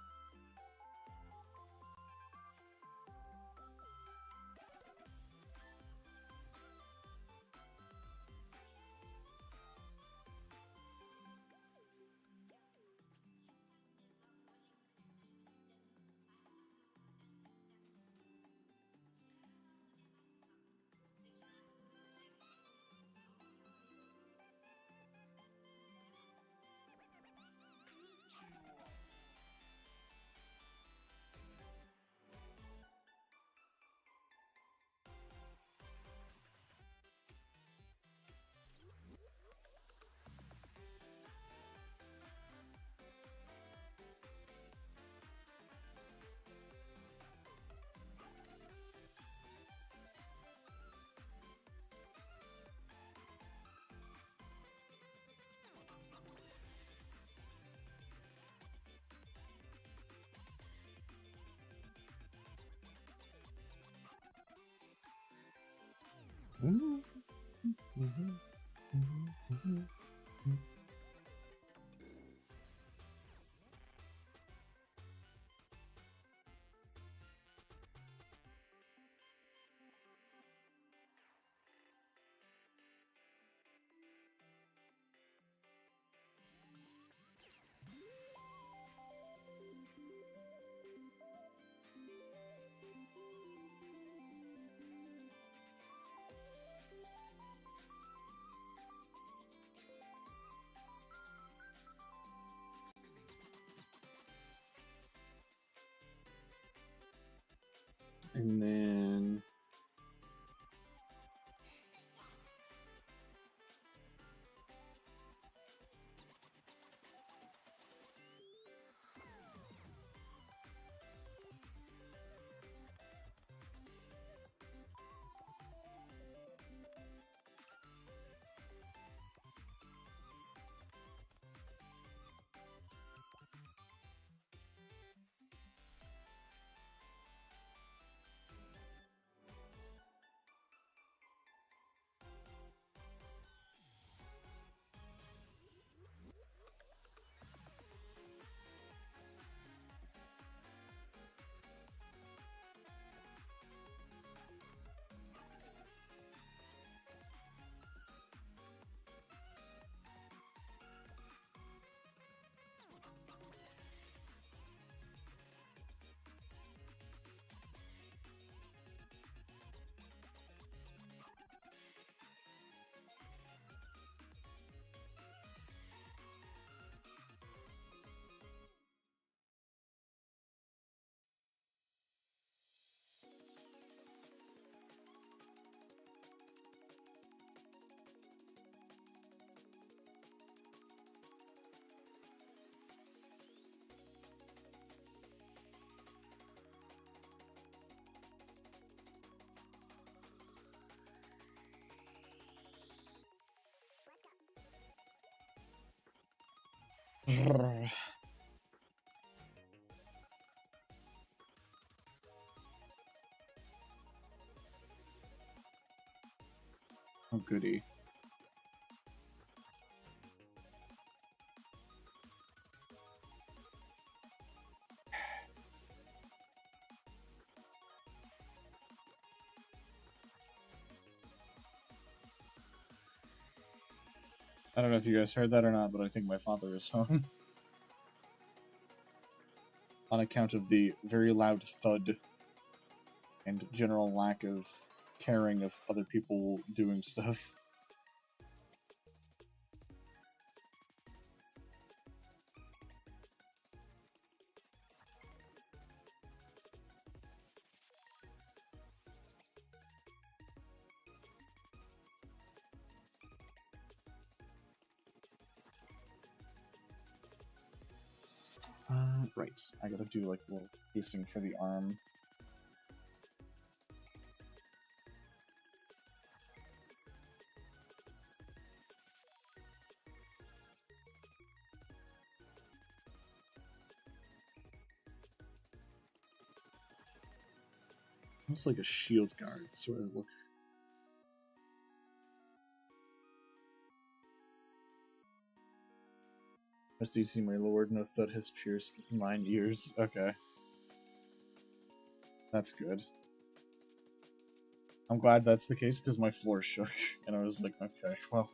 A: And then... Oh, goody. I don't know if you guys heard that or not, but I think my father is home. On account of the very loud thud and general lack of caring of other people doing stuff. Right. I gotta do like a little casing for the arm. Almost like a shield guard, sort of look. SDC, my lord, no thud has pierced mine ears. Okay. That's good. I'm glad that's the case because my floor shook, and I was like, okay, well.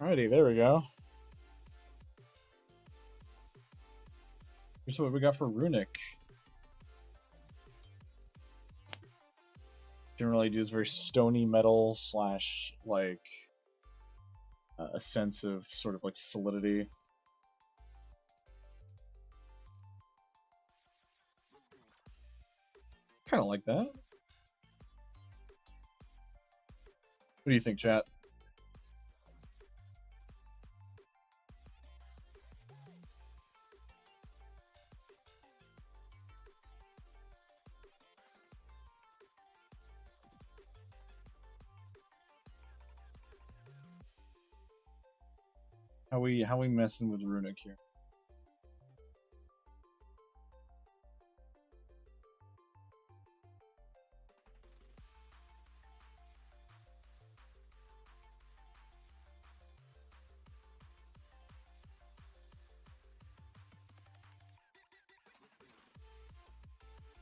A: Alrighty, there we go. Here's what we got for Runic. Generally use very stony metal slash like a sense of sort of like solidity. Kind of like that. What do you think, chat? How we messing with Runic here?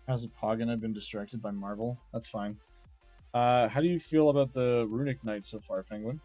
A: As a Poggin, I've been distracted by Marvel. That's fine. How do you feel about the Runic Knight so far, Penguin?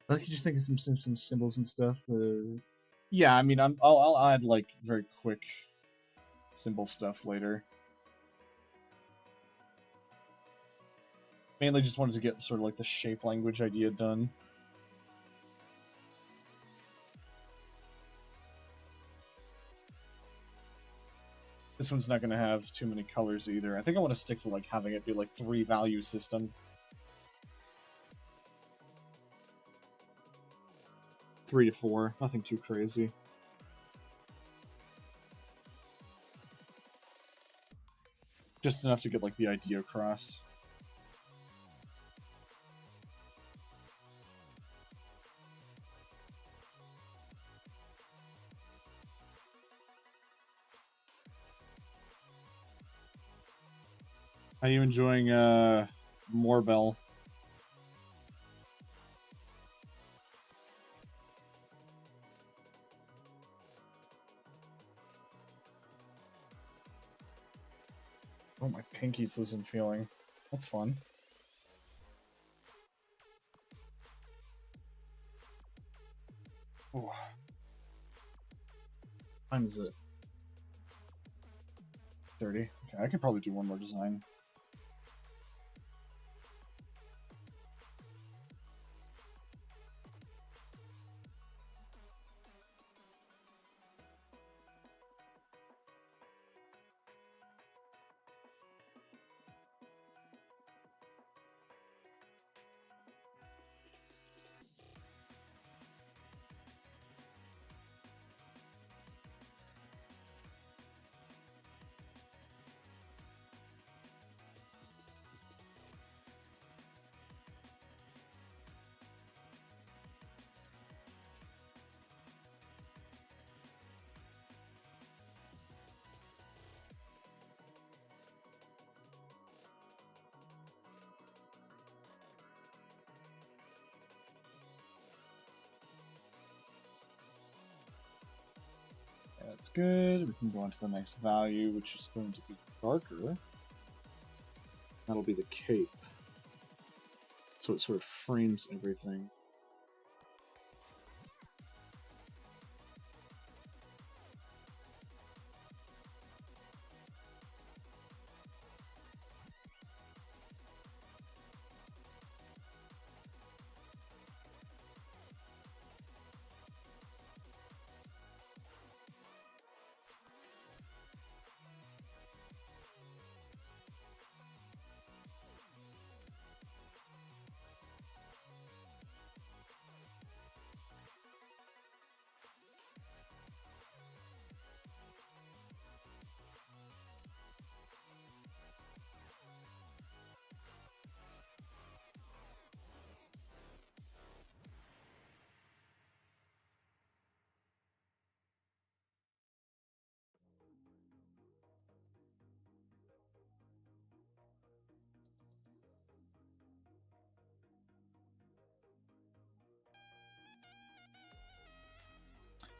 A: I could just think of some symbols and stuff. Yeah, I mean, I'll add like very quick symbol stuff later. Mainly just wanted to get sort of like the shape language idea done. This one's not going to have too many colors either. I think I want to stick to like having it be like 3 value system. 3 to 4, nothing too crazy. Just enough to get like the idea across. How are you enjoying Moorbell? Oh, my pinky's losing feeling. That's fun. Oh. What time is it? 30. Okay, I could probably do one more design. That's good. We can go on to the next value, which is going to be darker. That'll be the cape. So it sort of frames everything.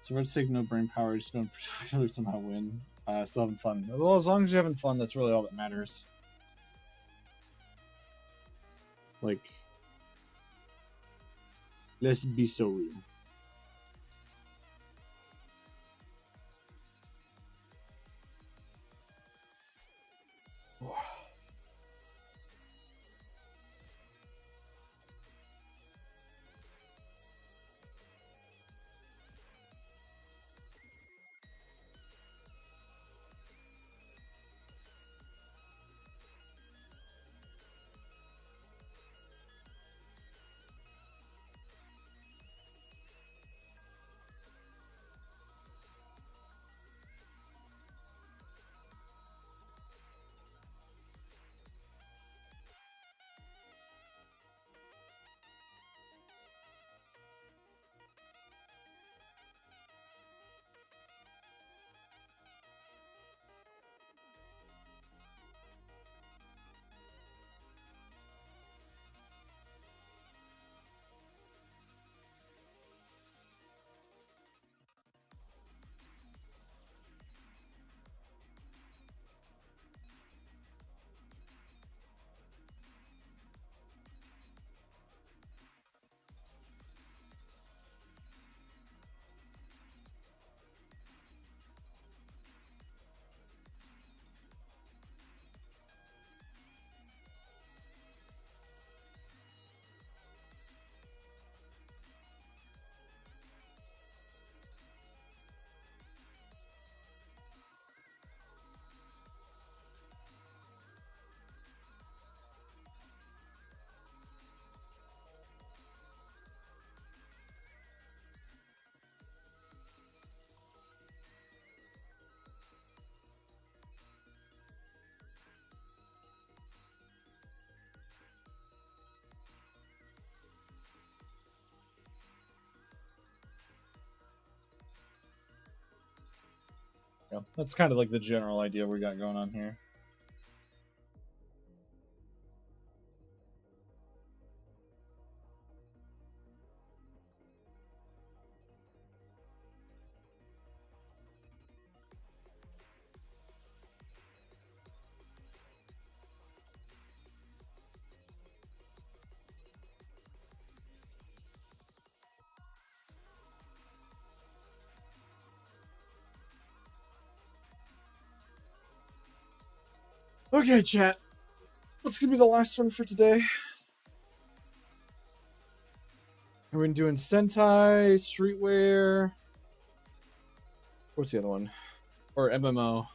A: So Red Sig, no brain power, just going to somehow win. Still having fun. Well, as long as you're having fun, that's really all that matters. Like, let's be so real. Yeah, that's kind of like the general idea we got going on here. Okay, chat. What's gonna be the last one for today? Are we doing Sentai, Streetwear? What's the other one? Or MMO?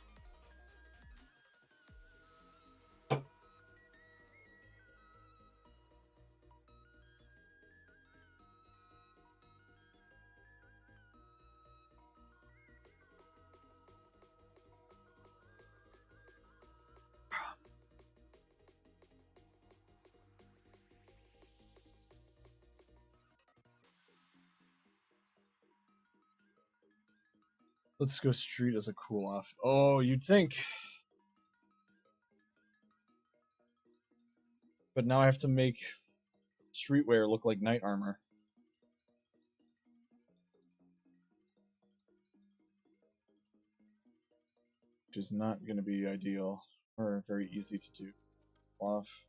A: Let's go street as a cool off. Oh, you'd think. But now I have to make streetwear look like knight armor. Which is not going to be ideal or very easy to do. Off.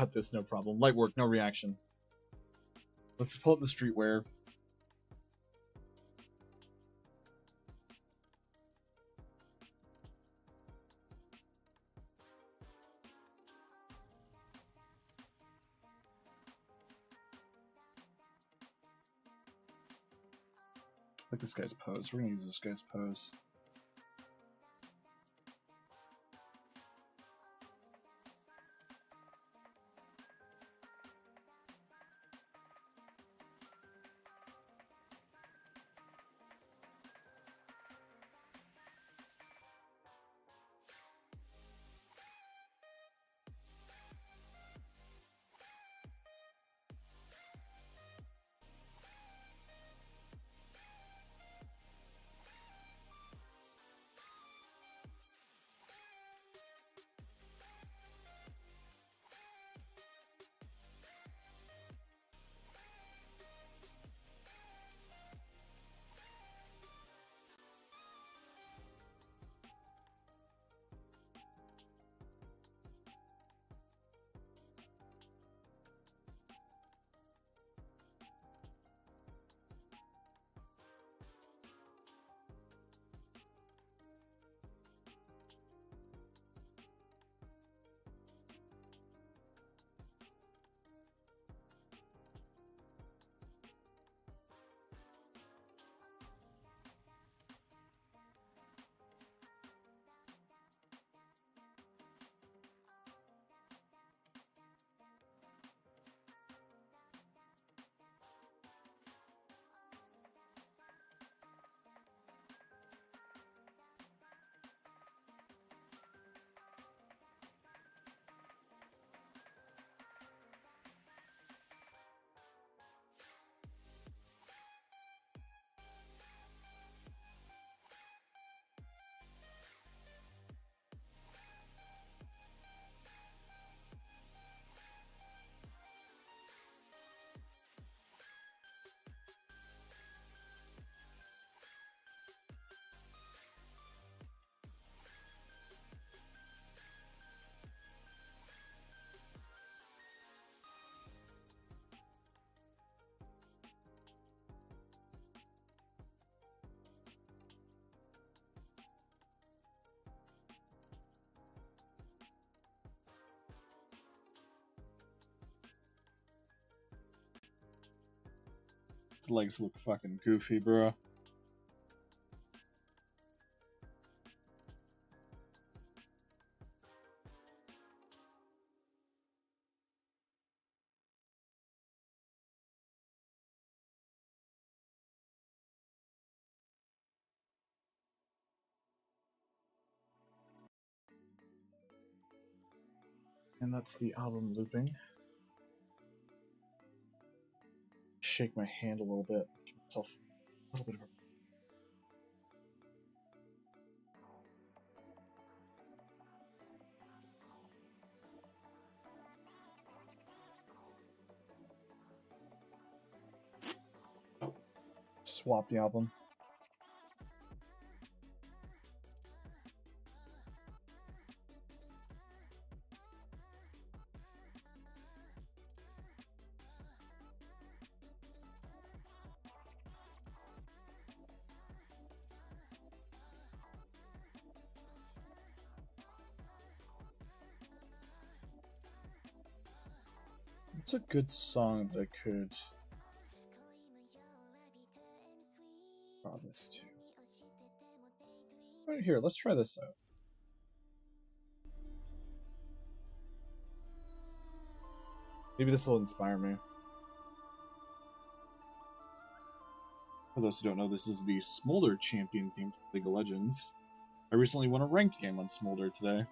A: Got this, no problem. Light work, no reaction. Let's pull up the streetwear. Like this guy's pose. We're gonna use this guy's pose. His legs look fucking goofy, bro. And that's the album looping. Shake my hand a little bit. Give myself a little bit of a... Swap the album. It's a good song that I could draw this to. Right here, let's try this out. Maybe this will inspire me. For those who don't know, this is the Smolder champion theme for League of Legends. I recently won a ranked game on Smolder today.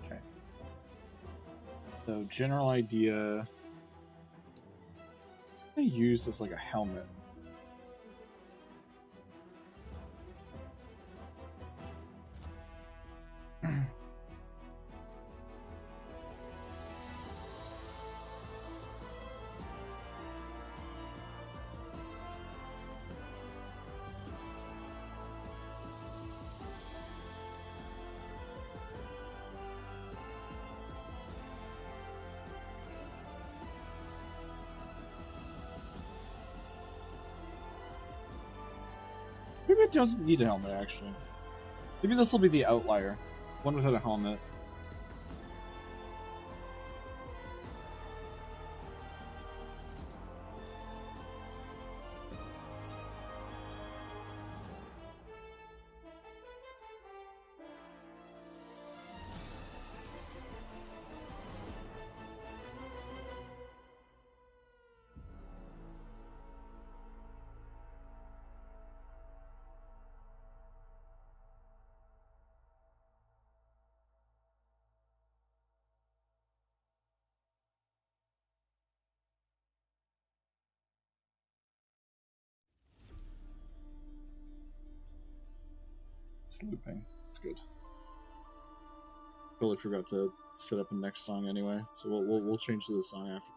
A: Okay. So, general idea. I'm gonna use this like a helmet. Maybe it doesn't need a helmet, actually. Maybe this will be the outlier. One without a helmet. It's looping. It's good. Totally forgot to set up a next song anyway, so we'll change to the song after.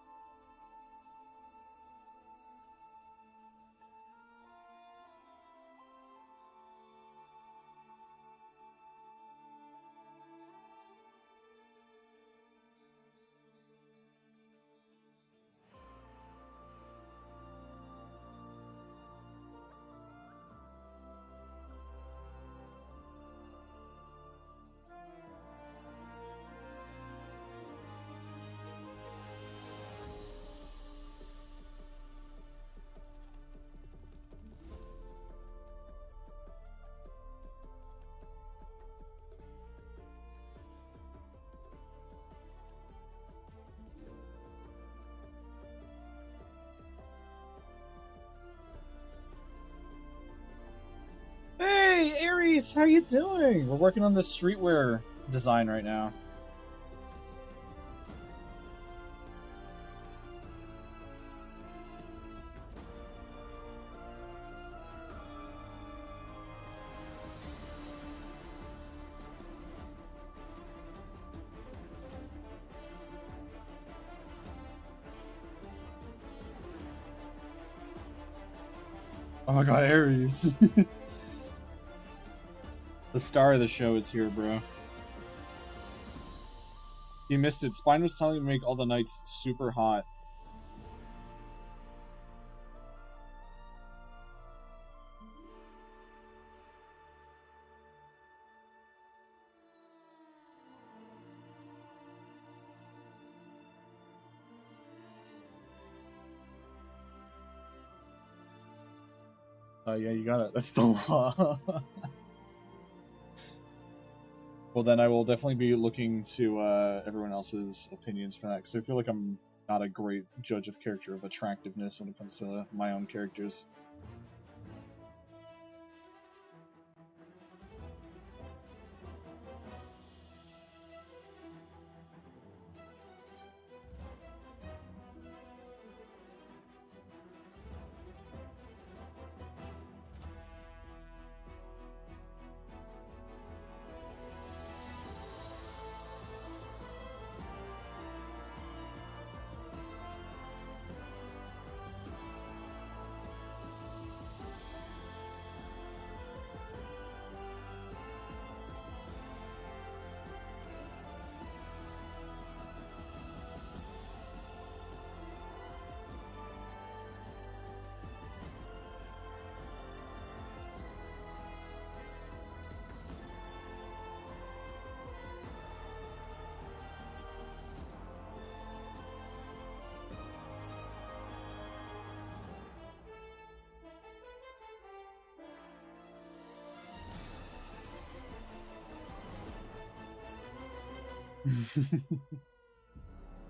A: Aries, how you doing? We're working on this streetwear design right now. Oh my god, Aries. The star of the show is here, bro. You missed it. Spine was telling me to make all the nights super hot. Oh yeah, you got it. That's the law. Well, then I will definitely be looking to everyone else's opinions for that, because I feel like I'm not a great judge of character of attractiveness when it comes to my own characters.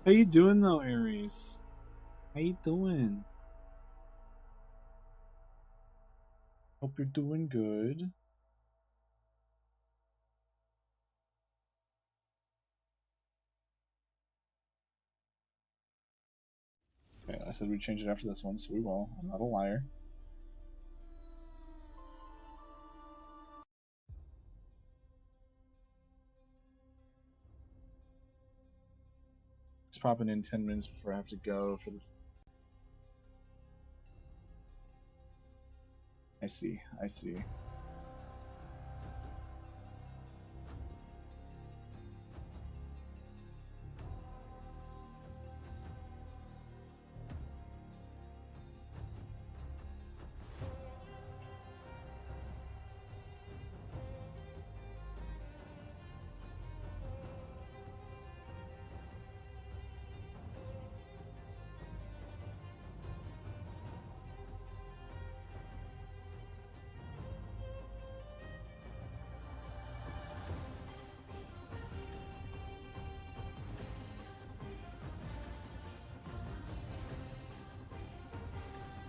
A: How you doing though, Aries? How you doing? Hope you're doing good. Okay, I said we'd change it after this one, so we will. I'm not a liar. It's popping in 10 minutes before I have to go for the... I see, I see.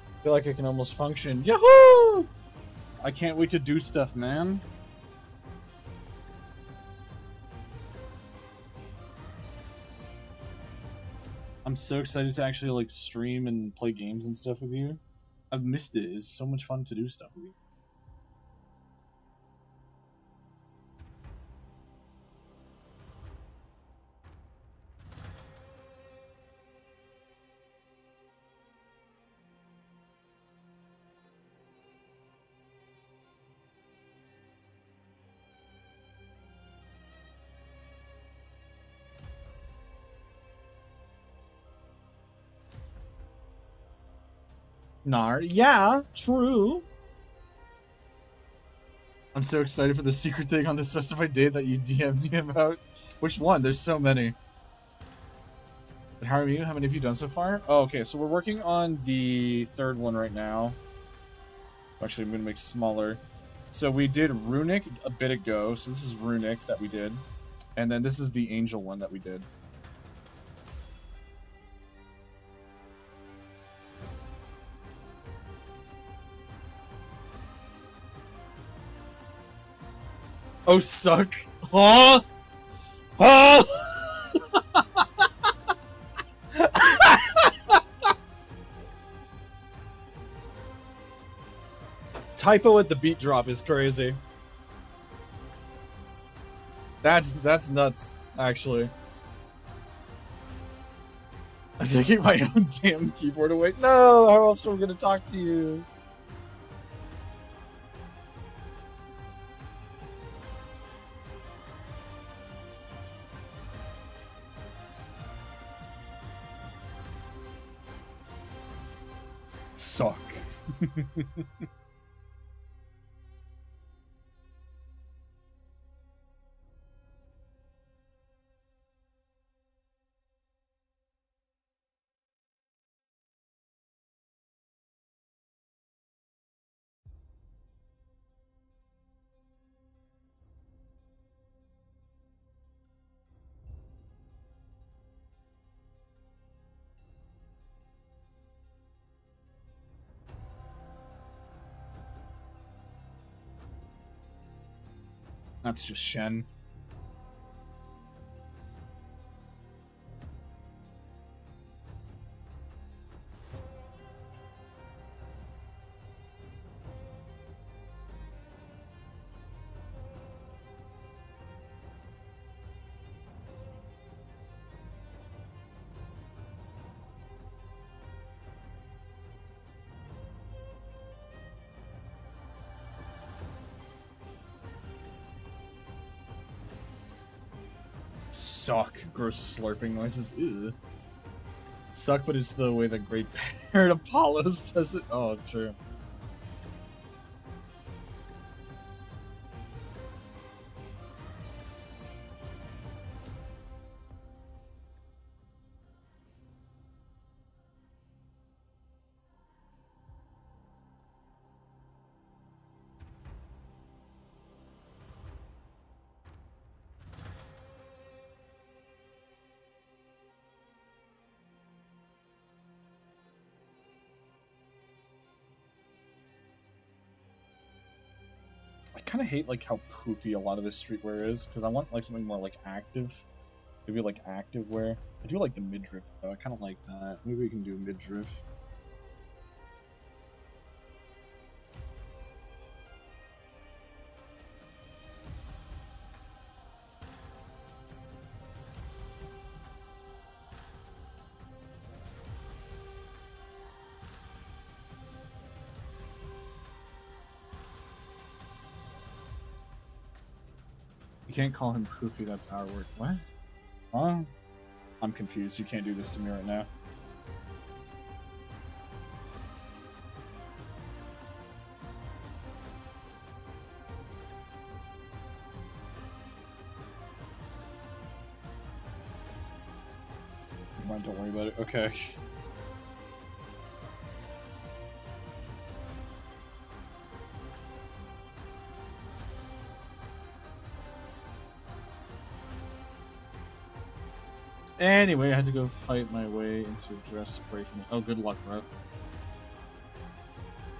A: I feel like I can almost function. Yahoo! I can't wait to do stuff, man. I'm so excited to actually like stream and play games and stuff with you. I've missed it. It's so much fun to do stuff with you. Nar, yeah, true. I'm so excited for the secret thing on the specified date that you DM'd me about. Which one? There's so many. But how are you? How many have you done so far? Oh, okay, so we're working on the third one right now. Actually, I'm gonna make smaller. So we did Runic a bit ago. So this is Runic that we did. And then this is the Angel one that we did. Oh, suck. Huh? Huh? Typo at the beat drop is crazy. That's nuts, actually. I'm taking my own damn keyboard away. No, how else am I gonna talk to you? Suck. That's just Shen. Suck. Gross slurping noises. Ew. Suck, but it's the way that Great Parrot Apollo says it. Oh, true. I kind of hate like how poofy a lot of this streetwear is, because I want like something more like active. Maybe like active wear. I do like the midriff though. I kind of like that. Maybe we can do midriff. You can't call him poofy. That's our word. What? Huh? I'm confused. You can't do this to me right now. Never mind, don't worry about it. Okay. Anyway, I had to go fight my way into a dress spray from. Oh, good luck, bro.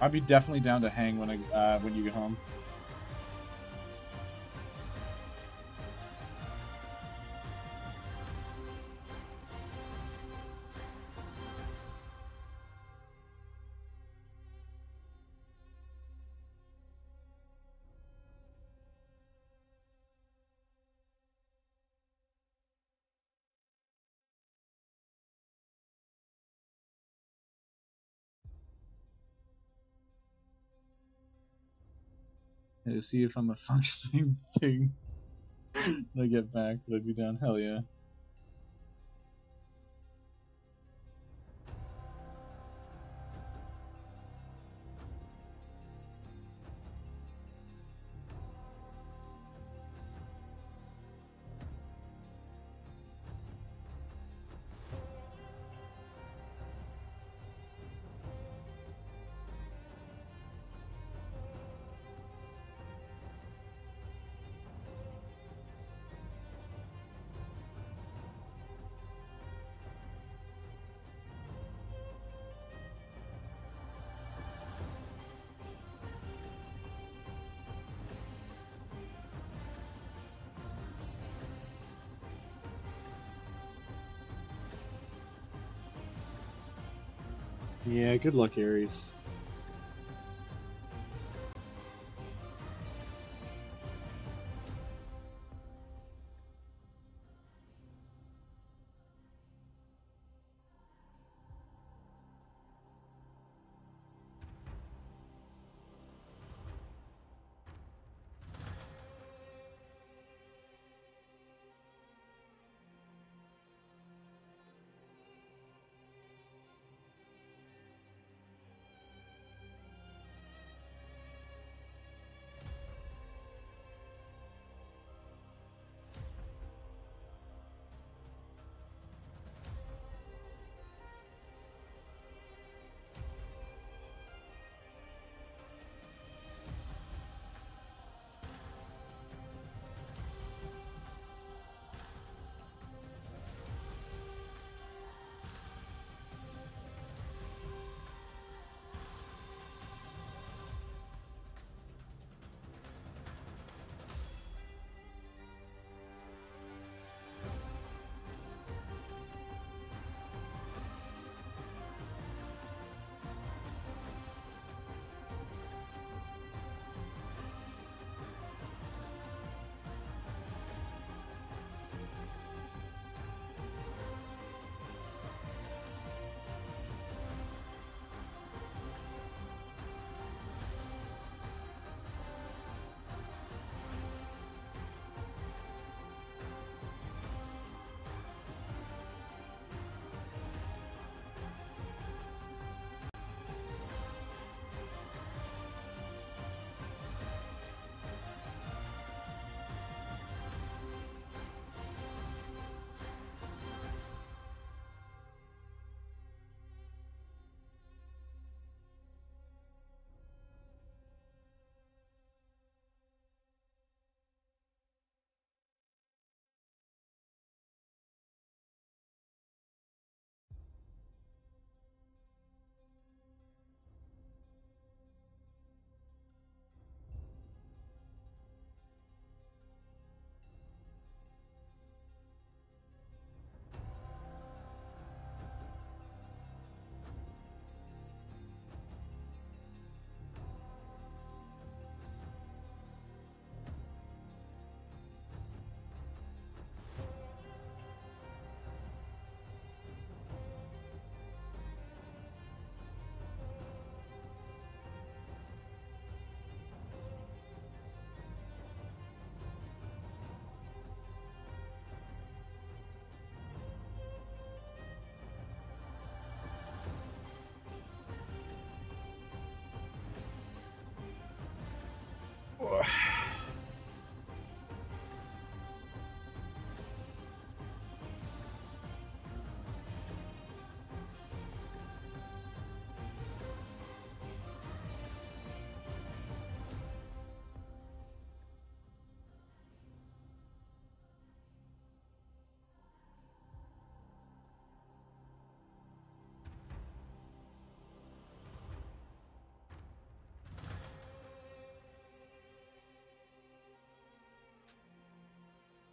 A: I'd be definitely down to hang when when you get home. To see if I'm a functioning thing when I get back, but I'd be down. Hell yeah. Yeah, good luck, Aries.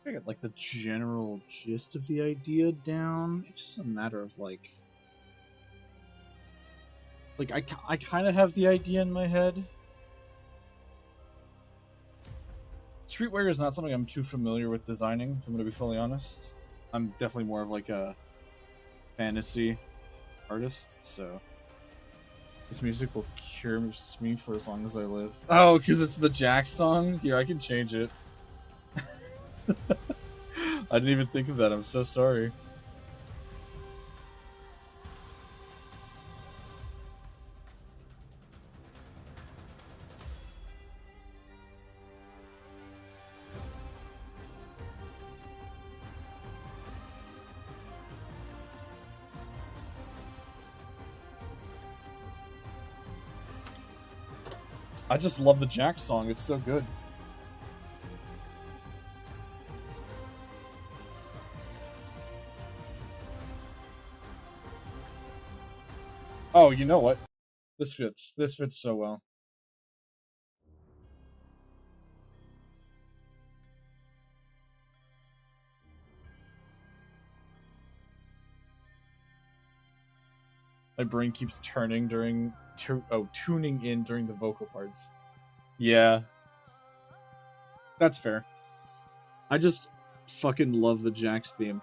A: I get like the general gist of the idea down. It's just a matter of I kind of have the idea in my head. Streetwear is not something I'm too familiar with designing, if I'm going to be fully honest. I'm definitely more of like a fantasy artist, so this music will cure me for as long as I live. Oh, because it's the Jack song? Here, I can change it. I didn't even think of that. I'm so sorry. I just love the Jack song. It's so good. Oh, you know what? This fits. This fits so well. My brain keeps turning during tuning in during the vocal parts. Yeah, that's fair. I just fucking love the Jax theme.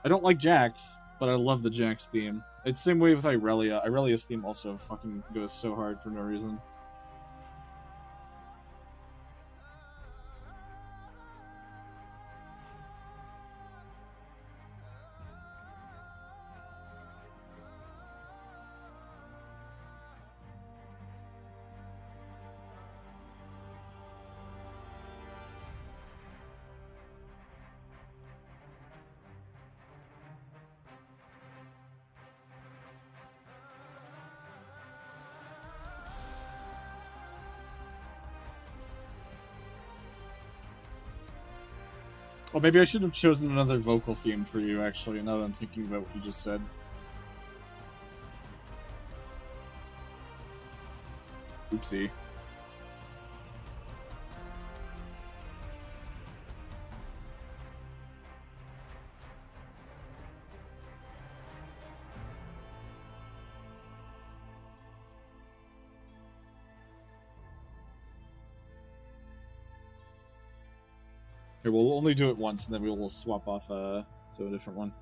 A: I don't like Jax, but I love the Jax theme. It's the same way with Irelia. Irelia's theme also fucking goes so hard for no reason. Well, maybe I should have chosen another vocal theme for you, actually, now that I'm thinking about what you just said. Oopsie. Here, we'll only do it once, and then we will swap off to a different one.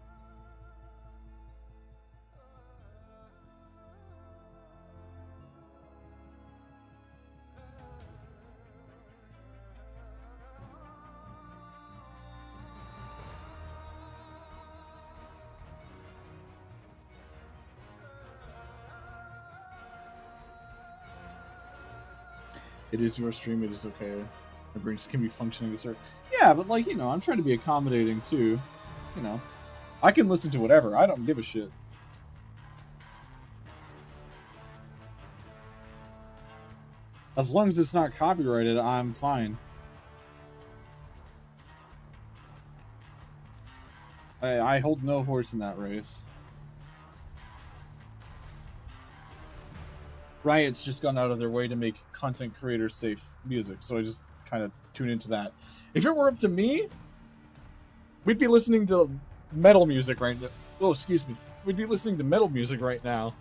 A: It is your stream, it is okay. My brain just can be functioning this way. Yeah, but like, you know, I'm trying to be accommodating too. You know. I can listen to whatever. I don't give a shit. As long as it's not copyrighted, I'm fine. I hold no horse in that race. Riot's just gone out of their way to make content creator safe music, so I just kind of tune into that. If it were up to me, we'd be listening to metal music right now. Oh, excuse me. We'd be listening to metal music right now.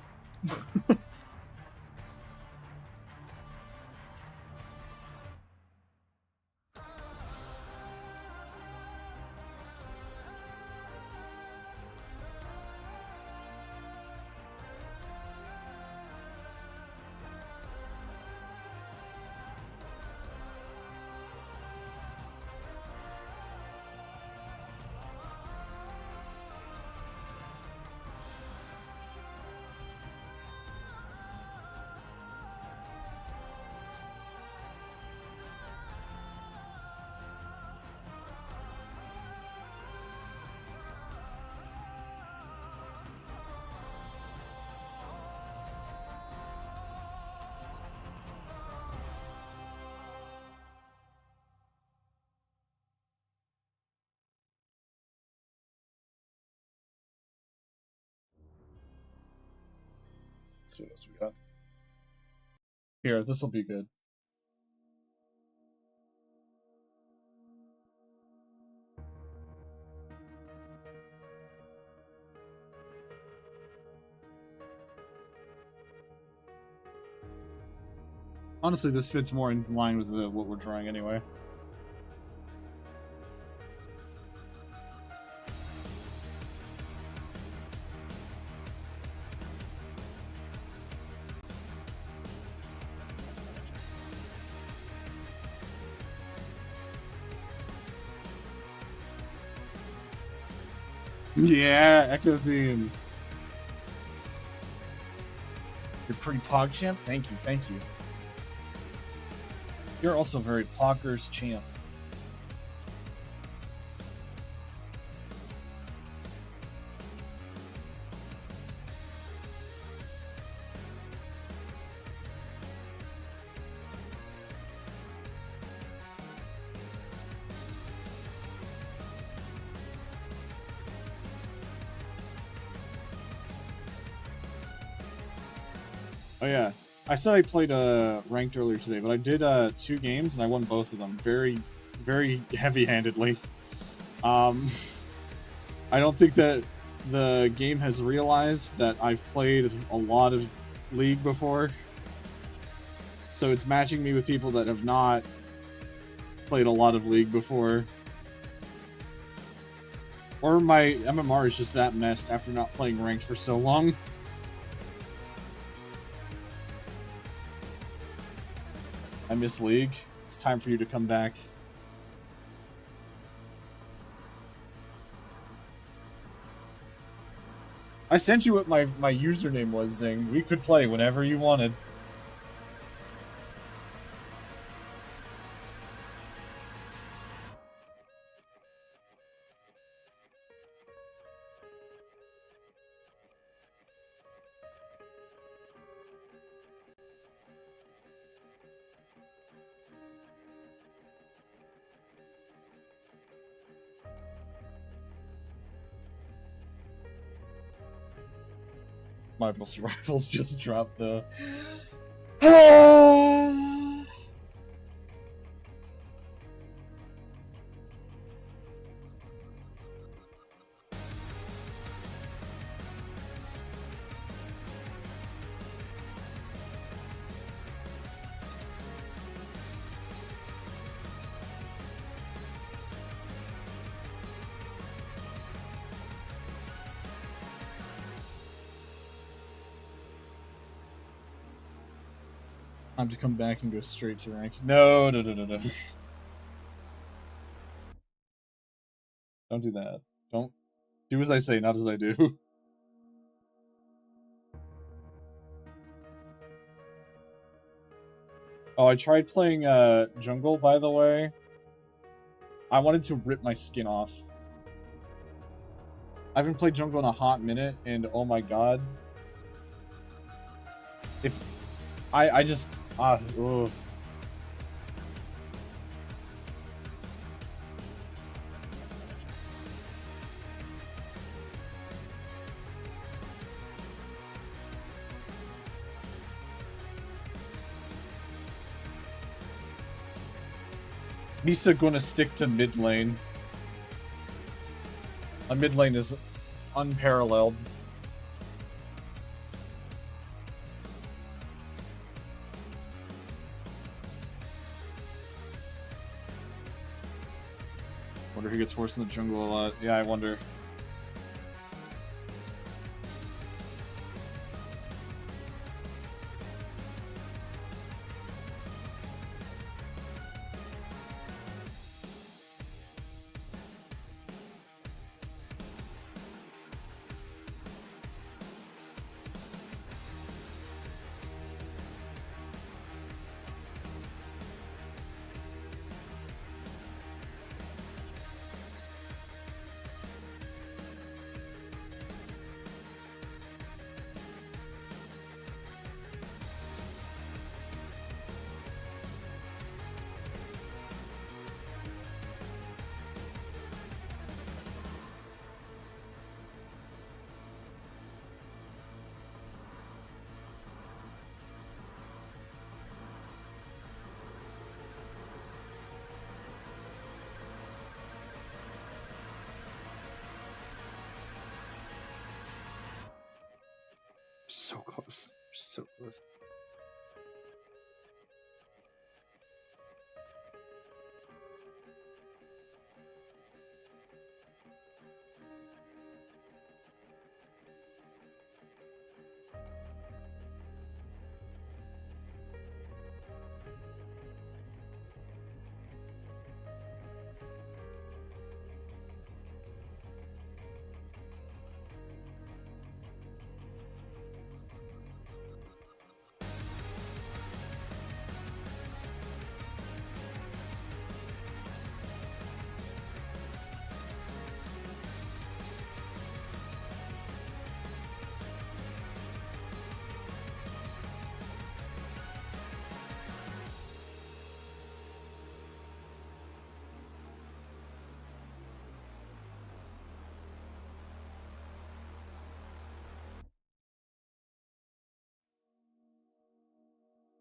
A: Let's see what else we got. Here, this will be good. Honestly, this fits more in line with what we're drawing anyway. Yeah, Echo theme. You're pretty PogChamp? Thank you, thank you. You're also very Poggers champ. Oh yeah, I said I played ranked earlier today, but I did 2 games and I won both of them very, very heavy-handedly. I don't think that the game has realized that I've played a lot of League before. So it's matching me with people that have not played a lot of League before. Or my MMR is just that messed after not playing ranked for so long. I miss League. It's time for you to come back. I sent you what my username was, Zing. We could play whenever you wanted. Marvel's Rivals just dropped the... Time to come back and go straight to ranked. No. Don't do that. Don't do as I say, not as I do. Oh, I tried playing Jungle, by the way. I wanted to rip my skin off. I haven't played Jungle in a hot minute, and oh my god. If... I just... ugh. Misa gonna stick to mid lane. A mid lane is unparalleled. Wonder who gets forced in the jungle a lot. Yeah, I wonder. So close. So close.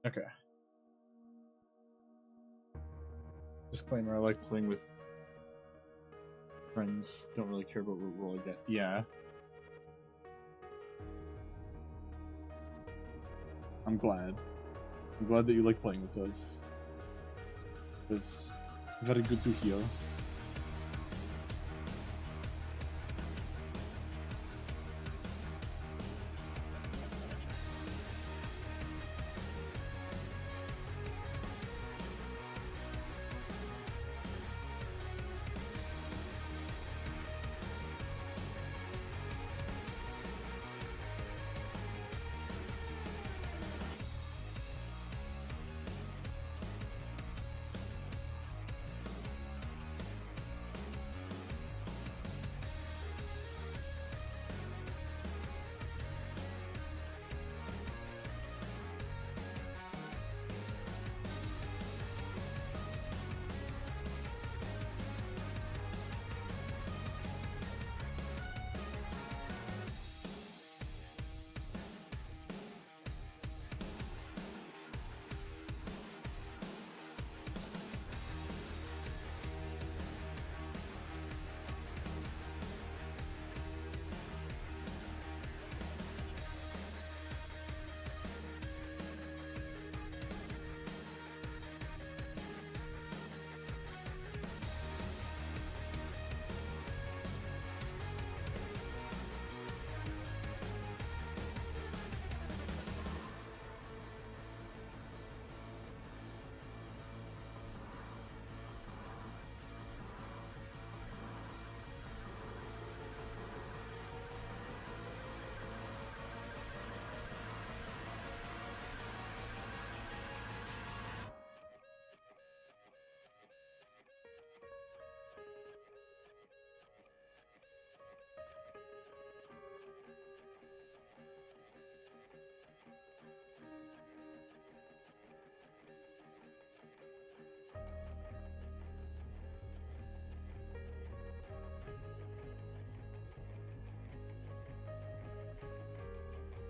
A: Okay. Disclaimer, I like playing with friends. Don't really care about what role I get. Yeah. I'm glad. I'm glad that you like playing with us. It's very good to hear.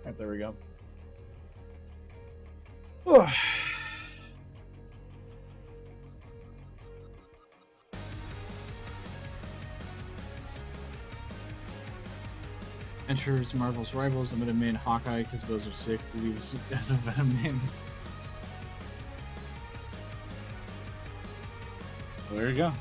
A: Alright, there we go. Enters Marvel's rivals, limited main Hawkeye, because those are sick, leaves as a Venom name. Well, there you go.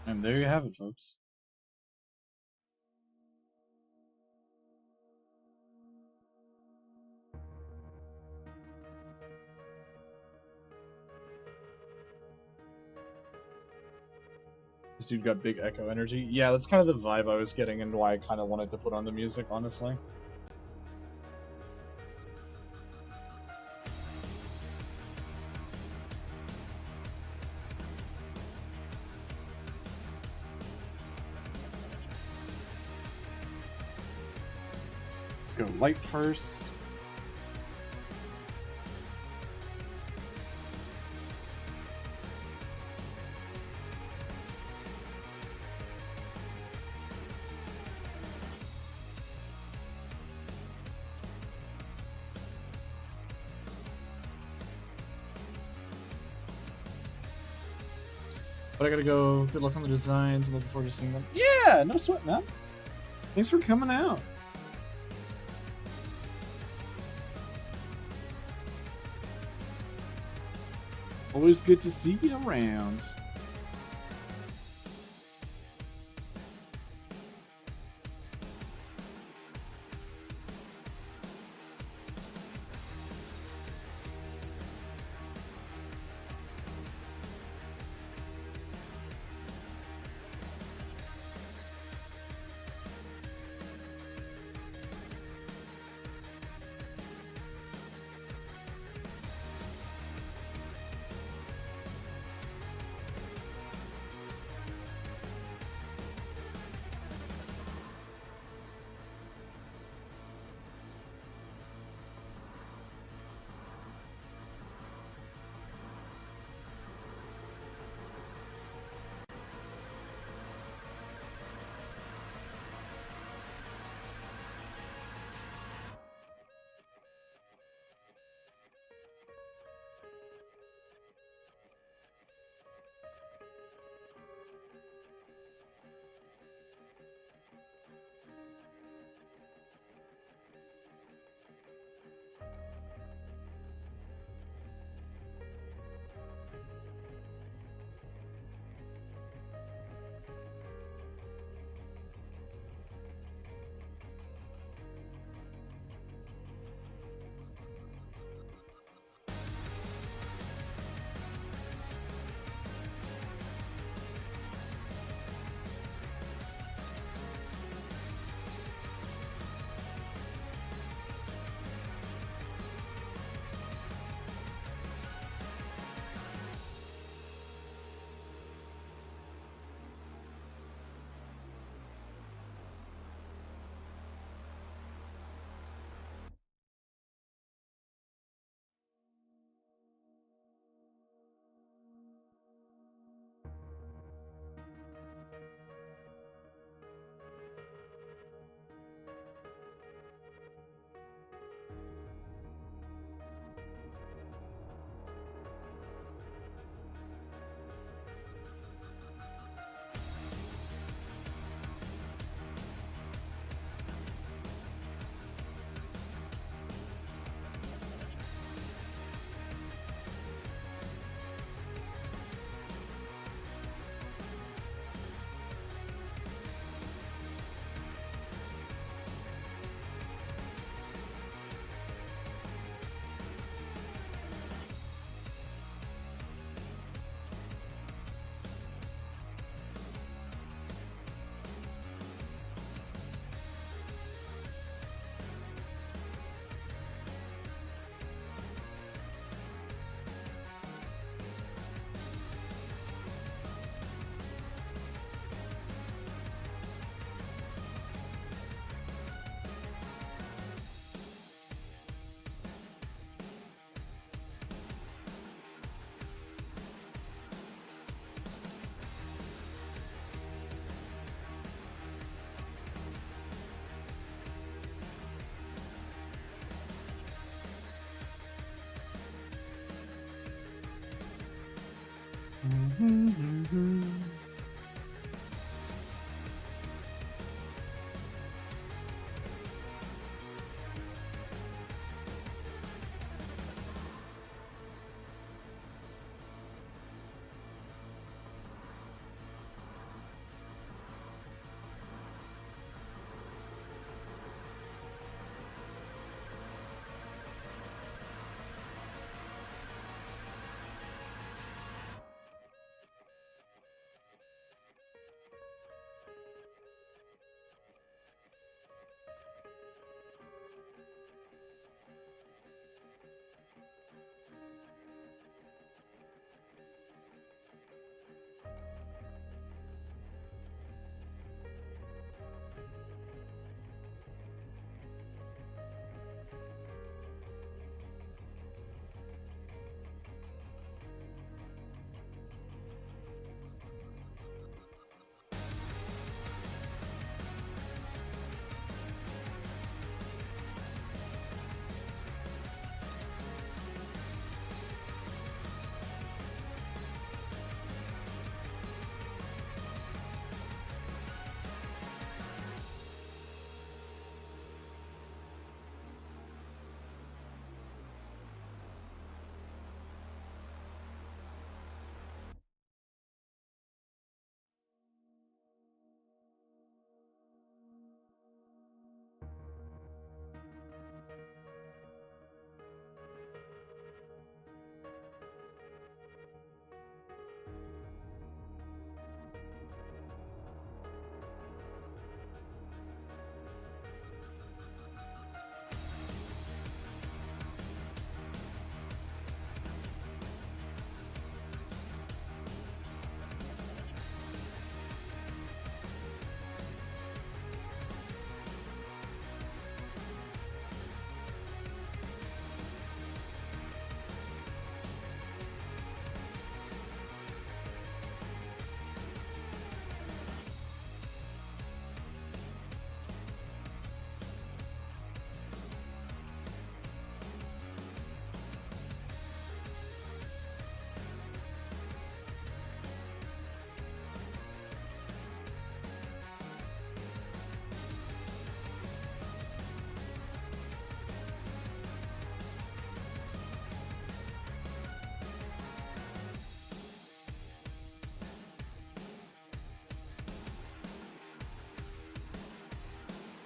A: And there you have it, folks. This dude got big echo energy. Yeah, that's kind of the vibe I was getting and why I kind of wanted to put on the music, honestly. Let's go light first. But I gotta go. Good luck on the designs. I'm looking forward to seeing them. Yeah, no sweat, man. Thanks for coming out. Always good to see you around.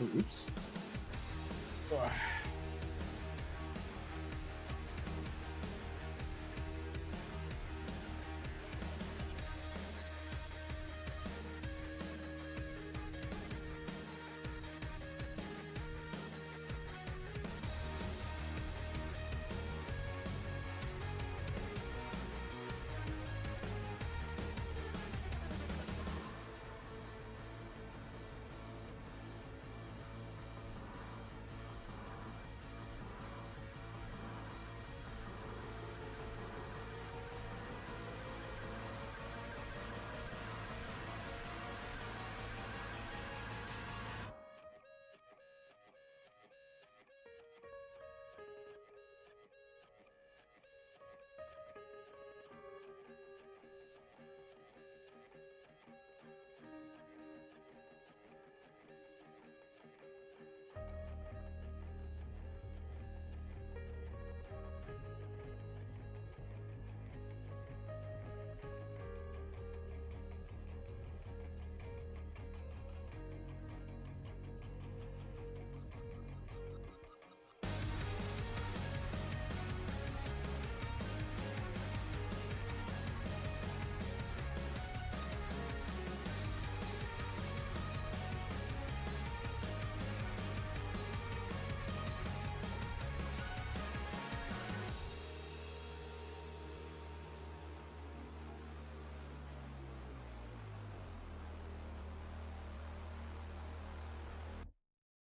A: Oops.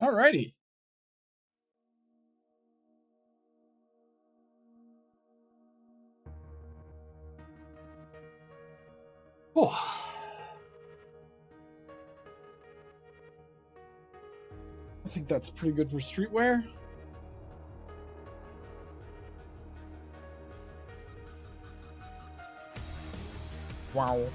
A: Alrighty. Oh. I think that's pretty good for streetwear. Wow.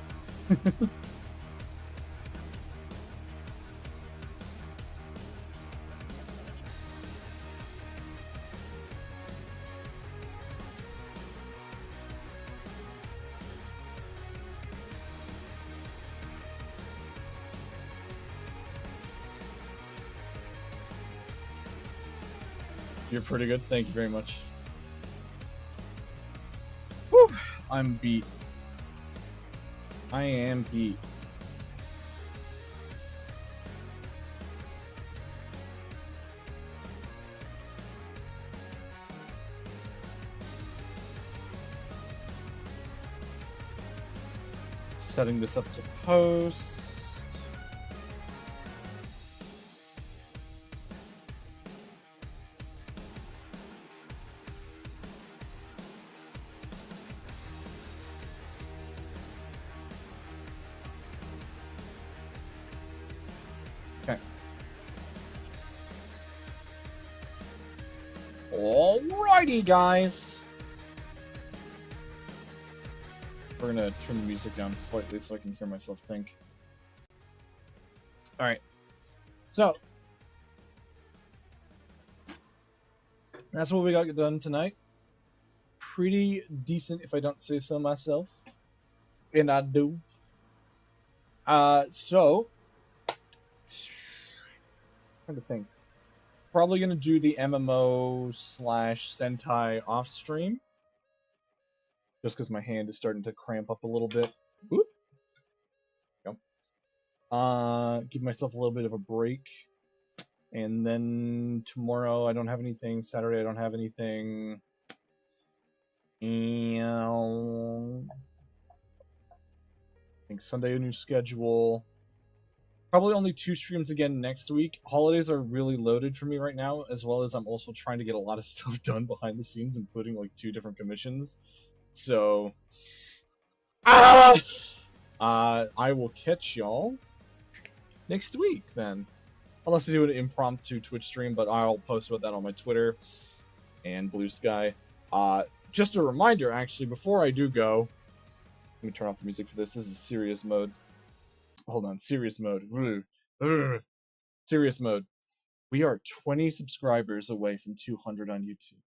A: You're pretty good. Thank you very much. Whew. I'm beat. I am beat. Setting this up to post. Okay. Alrighty, guys. We're gonna turn the music down slightly so I can hear myself think. Alright. So, that's what we got done tonight. Pretty decent, if I don't say so myself. And I do. So, trying to think. Probably gonna do the MMO / Sentai off stream. Just because my hand is starting to cramp up a little bit. Whoop. Go. Give myself a little bit of a break. And then tomorrow I don't have anything. Saturday I don't have anything. And I think Sunday a new schedule. Probably only 2 streams again next week. Holidays are really loaded for me right now, as well as I'm also trying to get a lot of stuff done behind the scenes, including like 2 different commissions. So, I will catch y'all next week then. Unless I do an impromptu Twitch stream, but I'll post about that on my Twitter and Blue Sky. Just a reminder, actually, before I do go, let me turn off the music for this. This is serious mode. Hold on, serious mode. Serious mode. We are 20 subscribers away from 200 on YouTube.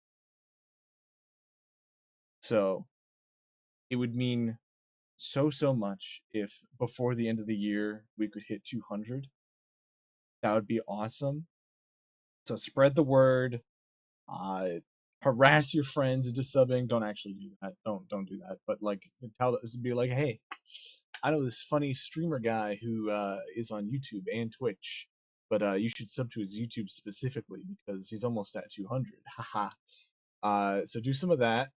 A: So, it would mean so much if before the end of the year we could hit 200. That would be awesome. So spread the word. Harass your friends into subbing. Don't actually do that. Don't do that. But like, be like, hey, I know this funny streamer guy who is on YouTube and Twitch, but you should sub to his YouTube specifically because he's almost at 200. Haha. So do some of that,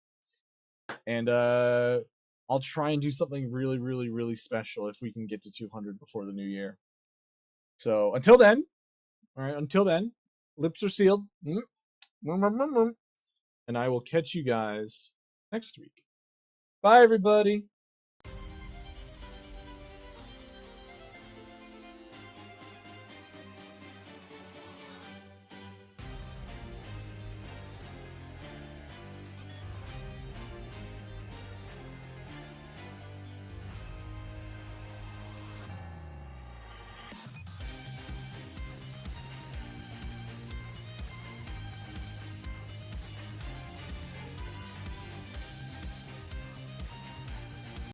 A: and I'll try and do something really, really, really special if we can get to 200 before the new year. So until then, all right. Until then, lips are sealed, and I will catch you guys next week. Bye, everybody.